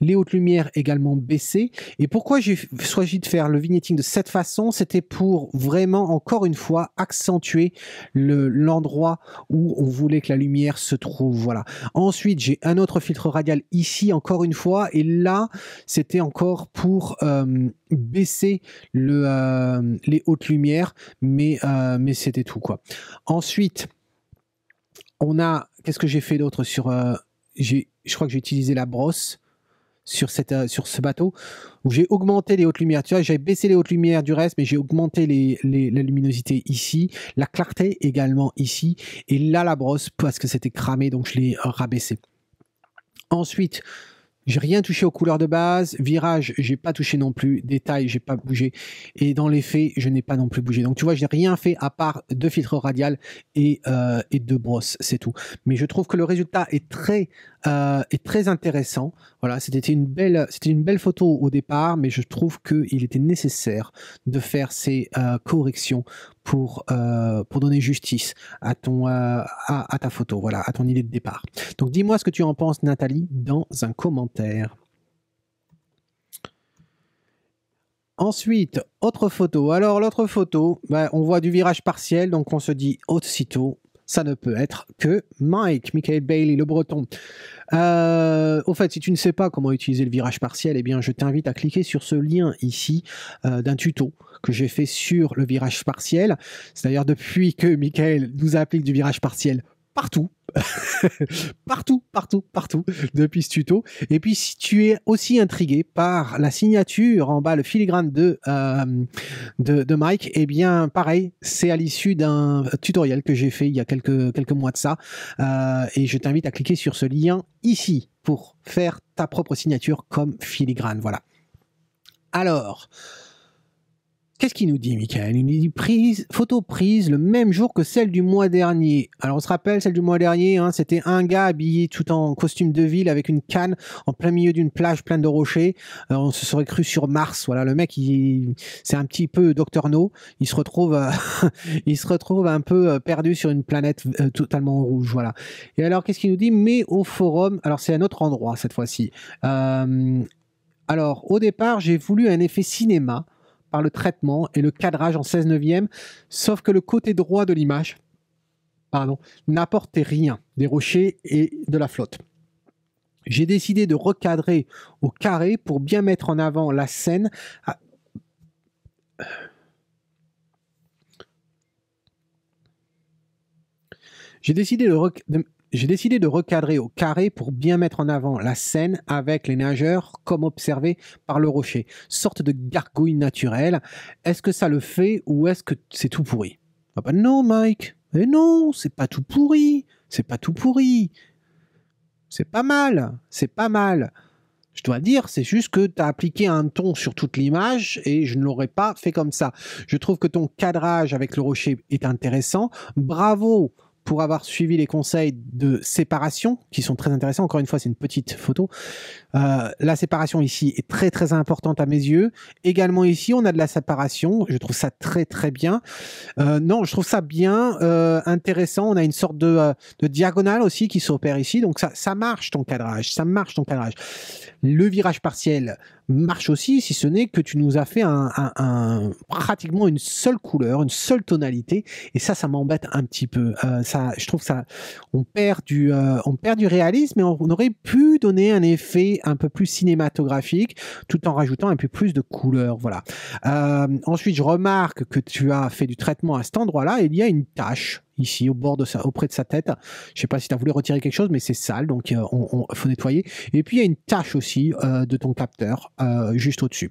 les hautes lumières également baissées. Et pourquoi j'ai choisi de faire le vignetting de cette façon? C'était pour vraiment, encore une fois, accentuer l'endroit où on voulait que la lumière se trouve. Voilà. Ensuite, j'ai un autre filtre radial ici, encore une fois, et là, c'était encore pour baisser les hautes lumières, mais c'était tout, quoi. Ensuite, on a... Qu'est-ce que j'ai fait d'autre sur... je crois que j'ai utilisé la brosse sur ce bateau où j'ai augmenté les hautes lumières. Tu vois, j'avais baissé les hautes lumières du reste, mais j'ai augmenté la luminosité ici, la clarté également ici, et là la brosse parce que c'était cramé, donc je l'ai rabaissé. Ensuite, J'ai rien touché aux couleurs de base. Virage, j'ai pas touché non plus. Détail, j'ai pas bougé. Et dans les faits, je n'ai pas non plus bougé. Donc tu vois, j'ai rien fait à part 2 filtres radial et 2 brosses, c'est tout. Mais je trouve que le résultat est très intéressant. Voilà, c'était une belle photo au départ, mais je trouve qu'il était nécessaire de faire ces corrections pour donner justice à ta photo, voilà, à ton idée de départ. Donc dis-moi ce que tu en penses, Nathalie, dans un commentaire. Ensuite, autre photo. Alors l'autre photo, on voit du virage partiel, donc on se dit aussitôt, ça ne peut être que Michael Bailey, le breton. Au fait, si tu ne sais pas comment utiliser le virage partiel, eh bien, je t'invite à cliquer sur ce lien ici d'un tuto que j'ai fait sur le virage partiel. C'est d'ailleurs depuis que Michael nous applique du virage partiel partout. partout depuis ce tuto. Et puis si tu es aussi intrigué par la signature en bas, le filigrane de Mike, eh bien pareil, c'est à l'issue d'un tutoriel que j'ai fait il y a quelques mois de ça, et je t'invite à cliquer sur ce lien ici pour faire ta propre signature comme filigrane. Voilà. Alors, qu'est-ce qu'il nous dit, Michael? Il nous dit photo prise le même jour que celle du mois dernier. Alors, on se rappelle, celle du mois dernier, hein, c'était un gars habillé tout en costume de ville avec une canne en plein milieu d'une plage pleine de rochers. On se serait cru sur Mars. Voilà, le mec, c'est un petit peu Dr No. Il se retrouve un peu perdu sur une planète totalement rouge. Voilà. Et alors, qu'est-ce qu'il nous dit? Mais au forum, alors c'est un autre endroit cette fois-ci. Alors, au départ, j'ai voulu un effet cinéma par le traitement et le cadrage en 16/9, sauf que le côté droit de l'image n'apportait rien des rochers et de la flotte. J'ai décidé de recadrer au carré pour bien mettre en avant la scène. J'ai décidé de recadrer au carré pour bien mettre en avant la scène avec les nageurs comme observé par le rocher. Sorte de gargouille naturelle. Est-ce que ça le fait ou est-ce que c'est tout pourri? Ah bah non, Mike. Mais non, c'est pas tout pourri. C'est pas tout pourri. C'est pas mal. C'est pas mal. Je dois dire, c'est juste que tu as appliqué un ton sur toute l'image et je ne l'aurais pas fait comme ça. Je trouve que ton cadrage avec le rocher est intéressant. Bravo pour avoir suivi les conseils de séparation, qui sont très intéressants. Encore une fois, c'est une petite photo. La séparation ici est très très importante à mes yeux. Également ici, on a de la séparation. Je trouve ça très très bien. Non, je trouve ça bien, intéressant. On a une sorte de diagonale aussi qui s'opère ici. Donc ça marche ton cadrage. Ça marche ton cadrage. Le virage partiel marche aussi, si ce n'est que tu nous as fait pratiquement une seule couleur, une seule tonalité. Et ça m'embête un petit peu. Je trouve ça, on perd du réalisme, mais on aurait pu donner un effet un peu plus cinématographique tout en rajoutant un peu plus de couleurs. Voilà. Ensuite, je remarque que tu as fait du traitement à cet endroit-là. Il y a une tache ici auprès de sa tête. Je sais pas si tu as voulu retirer quelque chose, mais c'est sale, donc on faut nettoyer. Et puis il y a une tache aussi de ton capteur juste au-dessus.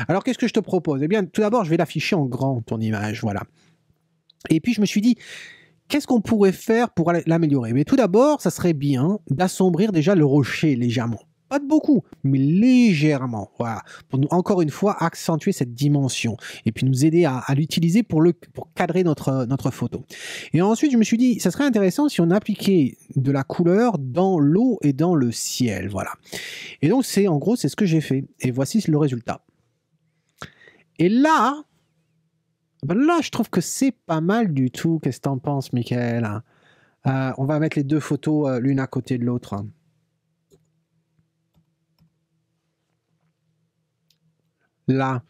Alors qu'est-ce que je te propose? Eh bien, tout d'abord, je vais l'afficher en grand, ton image, voilà. Et puis je me suis dit, qu'est-ce qu'on pourrait faire pour l'améliorer? Mais tout d'abord, ça serait bien d'assombrir déjà le rocher légèrement. Pas de beaucoup, mais légèrement. Voilà. Pour nous, encore une fois, accentuer cette dimension et puis nous aider à l'utiliser pour cadrer notre photo. Et ensuite, je me suis dit, ça serait intéressant si on appliquait de la couleur dans l'eau et dans le ciel. Voilà. Et donc, en gros, c'est ce que j'ai fait. Et voici le résultat. Et là, je trouve que c'est pas mal du tout. Qu'est-ce que t'en penses, Michael? On va mettre les deux photos l'une à côté de l'autre. Là,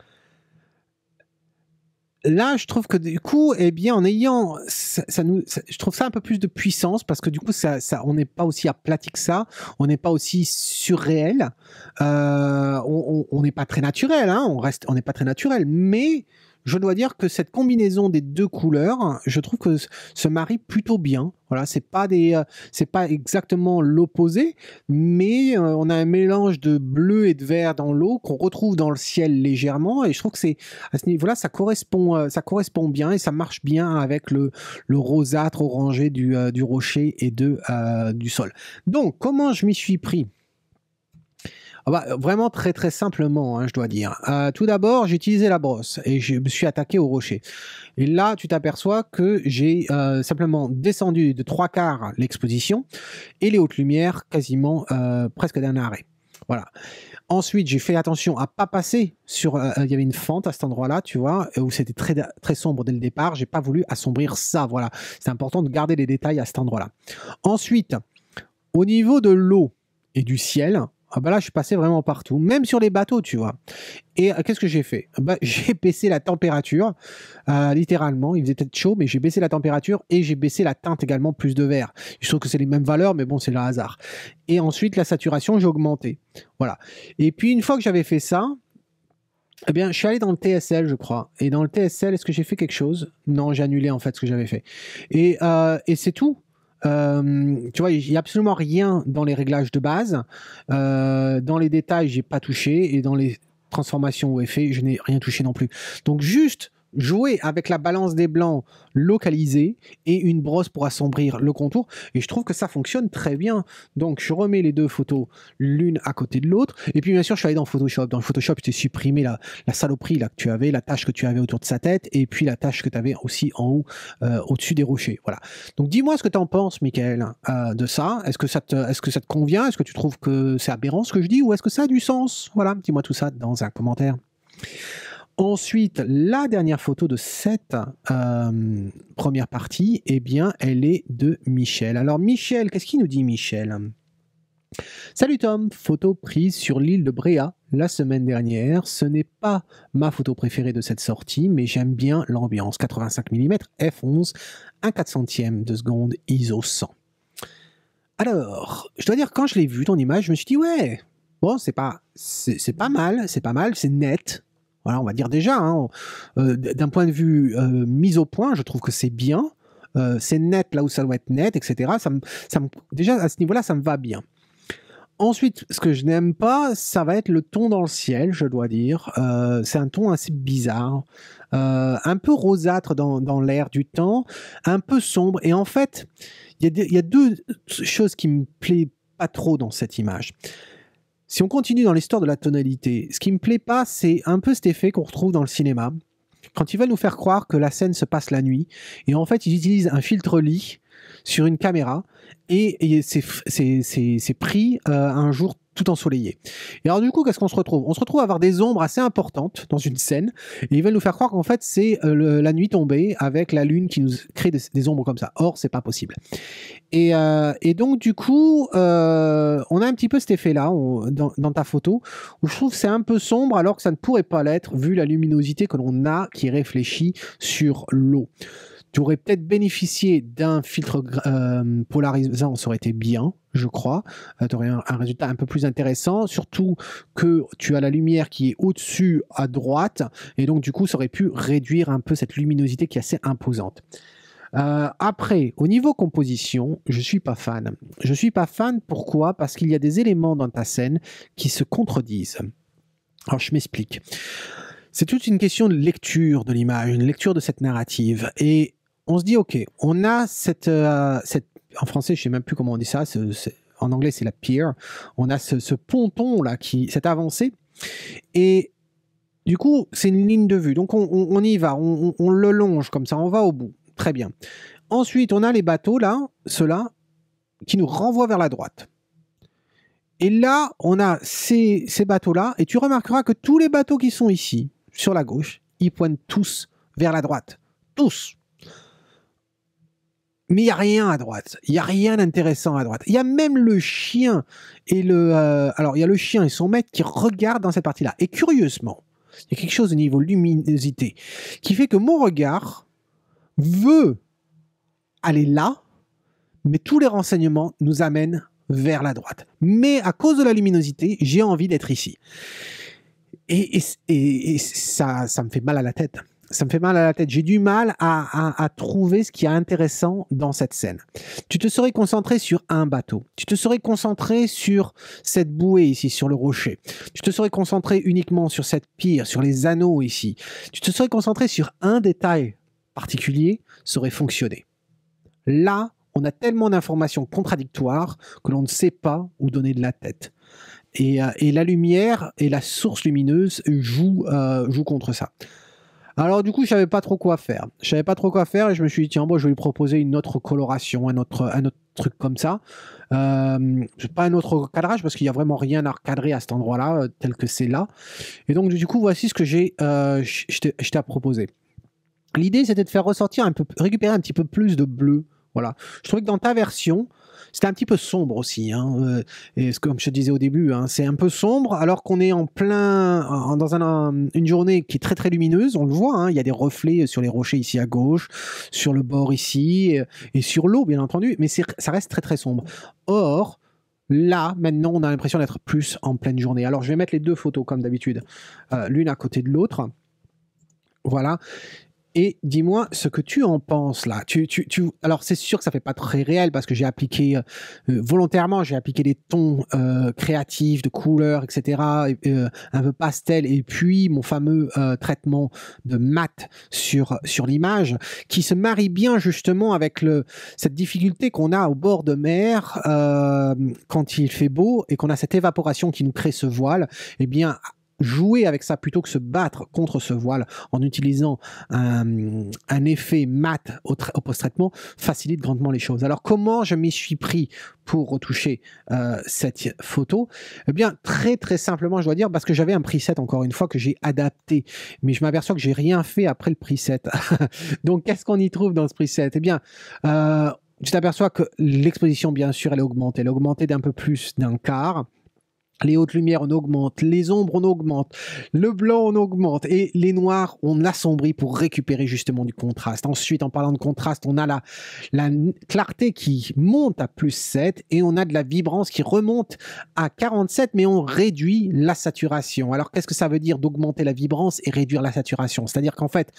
je trouve que du coup, eh bien, en ayant, je trouve ça un peu plus de puissance parce que du coup, on n'est pas aussi aplati que ça, on n'est pas aussi surréel, on n'est pas très naturel, hein, on n'est pas très naturel, mais je dois dire que cette combinaison des deux couleurs, je trouve que se marie plutôt bien. Voilà, c'est pas exactement l'opposé, mais on a un mélange de bleu et de vert dans l'eau qu'on retrouve dans le ciel légèrement, et je trouve que à ce niveau-là, ça correspond bien et ça marche bien avec le rosâtre orangé du rocher et du sol. Donc, comment je m'y suis pris? Ah bah, vraiment très très simplement, hein, je dois dire. Tout d'abord, j'ai utilisé la brosse et je me suis attaqué au rocher. Et là, tu t'aperçois que j'ai simplement descendu de 3/4 l'exposition et les hautes lumières quasiment presque d'un arrêt. Voilà. Ensuite, j'ai fait attention à pas passer sur. Il y avait une fente à cet endroit-là, tu vois, où c'était très, très sombre dès le départ. J'ai pas voulu assombrir ça. Voilà. C'est important de garder les détails à cet endroit-là. Ensuite, au niveau de l'eau et du ciel, ah bah là, je suis passé vraiment partout, même sur les bateaux, tu vois. Et qu'est-ce que j'ai fait? Bah, j'ai baissé la température, littéralement. Il faisait peut-être chaud, mais j'ai baissé la température et j'ai baissé la teinte également, plus de vert. Je trouve que c'est les mêmes valeurs, mais bon, c'est le hasard. Et ensuite, la saturation, j'ai augmenté. Voilà. Et puis, une fois que j'avais fait ça, eh bien, je suis allé dans le TSL, je crois. Et dans le TSL, est-ce que j'ai fait quelque chose? Non, j'ai annulé en fait ce que j'avais fait. Et c'est tout. Tu vois, il n'y a absolument rien dans les réglages de base. Dans les détails, j'ai pas touché. Et dans les transformations ou effets, je n'ai rien touché non plus. Donc, juste jouer avec la balance des blancs localisée et une brosse pour assombrir le contour. Et je trouve que ça fonctionne très bien. Donc, je remets les deux photos l'une à côté de l'autre. Et puis, bien sûr, je suis allé dans Photoshop. Dans Photoshop, je t'ai supprimé la saloperie là, que tu avais, la tache que tu avais autour de sa tête et puis la tache que tu avais aussi en haut, au-dessus des rochers. Voilà. Donc, dis-moi ce que tu en penses, Michael, de ça. Est-ce que ça te convient? Est-ce que tu trouves que c'est aberrant ce que je dis ou est-ce que ça a du sens? Voilà, dis-moi tout ça dans un commentaire. Ensuite, la dernière photo de cette première partie, eh bien, elle est de Michel. Alors, Michel, qu'est-ce qu'il nous dit, Michel? Salut Tom, photo prise sur l'île de Bréa la semaine dernière. Ce n'est pas ma photo préférée de cette sortie, mais j'aime bien l'ambiance. 85 mm f11, 1/400 de seconde ISO 100. Alors, je dois dire, quand je l'ai vu, ton image, je me suis dit, ouais, bon, c'est pas mal, c'est net. Voilà, on va dire déjà, hein, d'un point de vue mise au point, je trouve que c'est bien. C'est net là où ça doit être net, etc. Déjà, à ce niveau-là, ça me va bien. Ensuite, ce que je n'aime pas, ça va être le ton dans le ciel, je dois dire. C'est un ton assez bizarre, un peu rosâtre dans l'air du temps, un peu sombre. Et en fait, il y a deux choses qui me plaisent pas trop dans cette image. Si on continue dans l'histoire de la tonalité, ce qui me plaît pas, c'est un peu cet effet qu'on retrouve dans le cinéma, quand ils veulent nous faire croire que la scène se passe la nuit, et en fait ils utilisent un filtre lit sur une caméra, et c'est pris un jour tout ensoleillé. Et alors du coup, qu'est-ce qu'on se retrouve? On se retrouve à avoir des ombres assez importantes dans une scène, et ils veulent nous faire croire qu'en fait c'est la nuit tombée avec la lune qui nous crée des ombres comme ça. Or, c'est pas possible. Et donc du coup, on a un petit peu cet effet-là dans ta photo, où je trouve que c'est un peu sombre alors que ça ne pourrait pas l'être, vu la luminosité que l'on a qui est réfléchie sur l'eau. Tu aurais peut-être bénéficié d'un filtre polarisant, ça aurait été bien, je crois. Tu aurais un résultat un peu plus intéressant, surtout que tu as la lumière qui est au-dessus à droite, et donc du coup, ça aurait pu réduire un peu cette luminosité qui est assez imposante. Après, au niveau composition, je suis pas fan. Je suis pas fan, pourquoi? Parce qu'il y a des éléments dans ta scène qui se contredisent. Alors, je m'explique. C'est toute une question de lecture de l'image, une lecture de cette narrative. Et on se dit, ok, on a cette en français, je sais même plus comment on dit ça, en anglais, c'est la pier. On a ce ponton-là, cette avancée. Et du coup, c'est une ligne de vue. Donc, on y va, on le longe comme ça, on va au bout. Très bien. Ensuite, on a les bateaux, là, ceux-là, qui nous renvoient vers la droite. Et là, on a ces bateaux-là, et tu remarqueras que tous les bateaux qui sont ici, sur la gauche, ils pointent tous vers la droite. Tous. Mais il n'y a rien à droite. Il n'y a rien d'intéressant à droite. Il y a même le chien et alors, il y a le chien et son maître qui regardent dans cette partie-là. Et curieusement, il y a quelque chose au niveau luminosité qui fait que mon regard veut aller là, mais tous les renseignements nous amènent vers la droite. Mais à cause de la luminosité, j'ai envie d'être ici. Et ça me fait mal à la tête. Ça me fait mal à la tête. J'ai du mal à trouver ce qui est intéressant dans cette scène. Tu te serais concentré sur un bateau. Tu te serais concentré sur cette bouée ici, sur le rocher. Tu te serais concentré uniquement sur cette pierre, sur les anneaux ici. Tu te serais concentré sur un détail particulier, ça aurait fonctionné. Là, on a tellement d'informations contradictoires que l'on ne sait pas où donner de la tête. Et la lumière et la source lumineuse jouent contre ça. Alors du coup, je savais pas trop quoi faire. Je savais pas trop quoi faire et je me suis dit, tiens, moi, je vais lui proposer une autre coloration, un autre truc comme ça. Pas un autre cadrage parce qu'il y a vraiment rien à recadrer à cet endroit-là, tel que c'est là. Et donc, du coup, voici ce que je t'ai à proposer. L'idée, c'était de faire ressortir récupérer un petit peu plus de bleu. Voilà. Je trouvais que dans ta version, c'était un petit peu sombre aussi. Hein, et comme je te disais au début, hein, c'est un peu sombre alors qu'on est en plein dans une journée qui est très très lumineuse. On le voit, hein, il y a des reflets sur les rochers ici à gauche, sur le bord ici et sur l'eau, bien entendu. Mais ça reste très très sombre. Or, là, maintenant, on a l'impression d'être plus en pleine journée. Alors, je vais mettre les deux photos comme d'habitude, l'une à côté de l'autre. Voilà. Et dis-moi ce que tu en penses là. Alors c'est sûr que ça fait pas très réel parce que j'ai appliqué volontairement, j'ai appliqué des tons créatifs de couleurs, etc. Un peu pastel et puis mon fameux traitement de mat sur l'image qui se marie bien justement avec cette difficulté qu'on a au bord de mer quand il fait beau et qu'on a cette évaporation qui nous crée ce voile. Eh bien jouer avec ça plutôt que se battre contre ce voile en utilisant un effet mat au post-traitement facilite grandement les choses. Alors comment je m'y suis pris pour retoucher cette photo? Eh bien très très simplement je dois dire parce que j'avais un preset encore une fois que j'ai adapté mais je m'aperçois que j'ai rien fait après le preset. Donc qu'est-ce qu'on y trouve dans ce preset? Eh bien tu t'aperçois que l'exposition bien sûr elle est augmentée d'un peu plus d'un quart. Les hautes lumières, on augmente. Les ombres, on augmente. Le blanc, on augmente. Et les noirs, on assombrit pour récupérer justement du contraste. Ensuite, en parlant de contraste, on a la clarté qui monte à plus 7 et on a de la vibrance qui remonte à 47, mais on réduit la saturation. Alors, qu'est-ce que ça veut dire d'augmenter la vibrance et réduire la saturation? C'est-à-dire qu'en fait,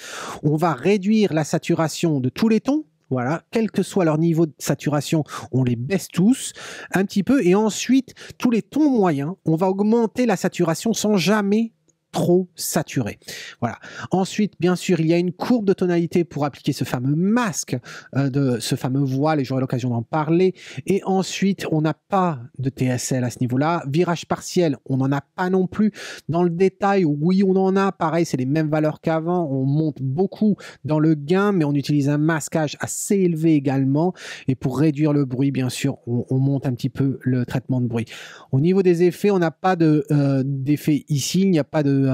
on va réduire la saturation de tous les tons. Voilà, quel que soit leur niveau de saturation, on les baisse tous un petit peu et ensuite, tous les tons moyens, on va augmenter la saturation sans jamais trop saturé. Voilà. Ensuite, bien sûr, il y a une courbe de tonalité pour appliquer ce fameux masque, de ce fameux voile, et j'aurai l'occasion d'en parler. Et ensuite, on n'a pas de TSL à ce niveau-là. Virage partiel, on n'en a pas non plus. Dans le détail, oui, on en a. Pareil, c'est les mêmes valeurs qu'avant. On monte beaucoup dans le gain, mais on utilise un masquage assez élevé également. Et pour réduire le bruit, bien sûr, on monte un petit peu le traitement de bruit. Au niveau des effets, on n'a pas d'effet ici. Il n'y a pas de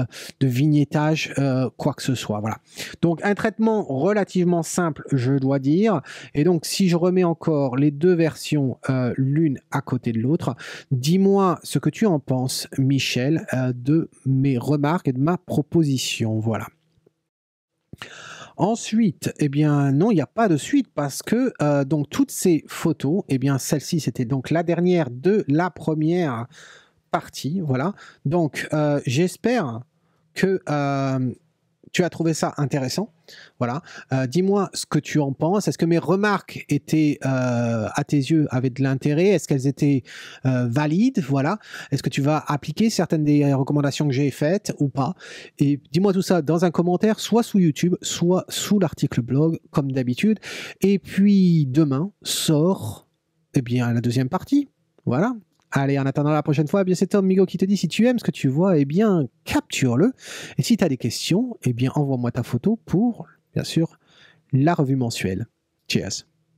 vignettage, quoi que ce soit. Voilà. Donc un traitement relativement simple, je dois dire. Et donc si je remets encore les deux versions l'une à côté de l'autre, dis-moi ce que tu en penses, Michel, de mes remarques et de ma proposition. Voilà. Ensuite, eh bien non, il n'y a pas de suite parce que donc toutes ces photos, eh bien celle-ci c'était donc la dernière de la première partie, voilà. Donc, j'espère que tu as trouvé ça intéressant. Voilà. Dis-moi ce que tu en penses. Est-ce que mes remarques étaient, à tes yeux, avaient de l'intérêt? Est-ce qu'elles étaient valides? Voilà. Est-ce que tu vas appliquer certaines des recommandations que j'ai faites ou pas? Et dis-moi tout ça dans un commentaire, soit sous YouTube, soit sous l'article blog, comme d'habitude. Et puis, demain sort, eh bien, la deuxième partie. Voilà. Allez, en attendant la prochaine fois, eh bien c'est Tom Migo qui te dit si tu aimes ce que tu vois, eh bien capture-le. Et si tu as des questions, eh bien envoie-moi ta photo pour, bien sûr, la revue mensuelle. Cheers.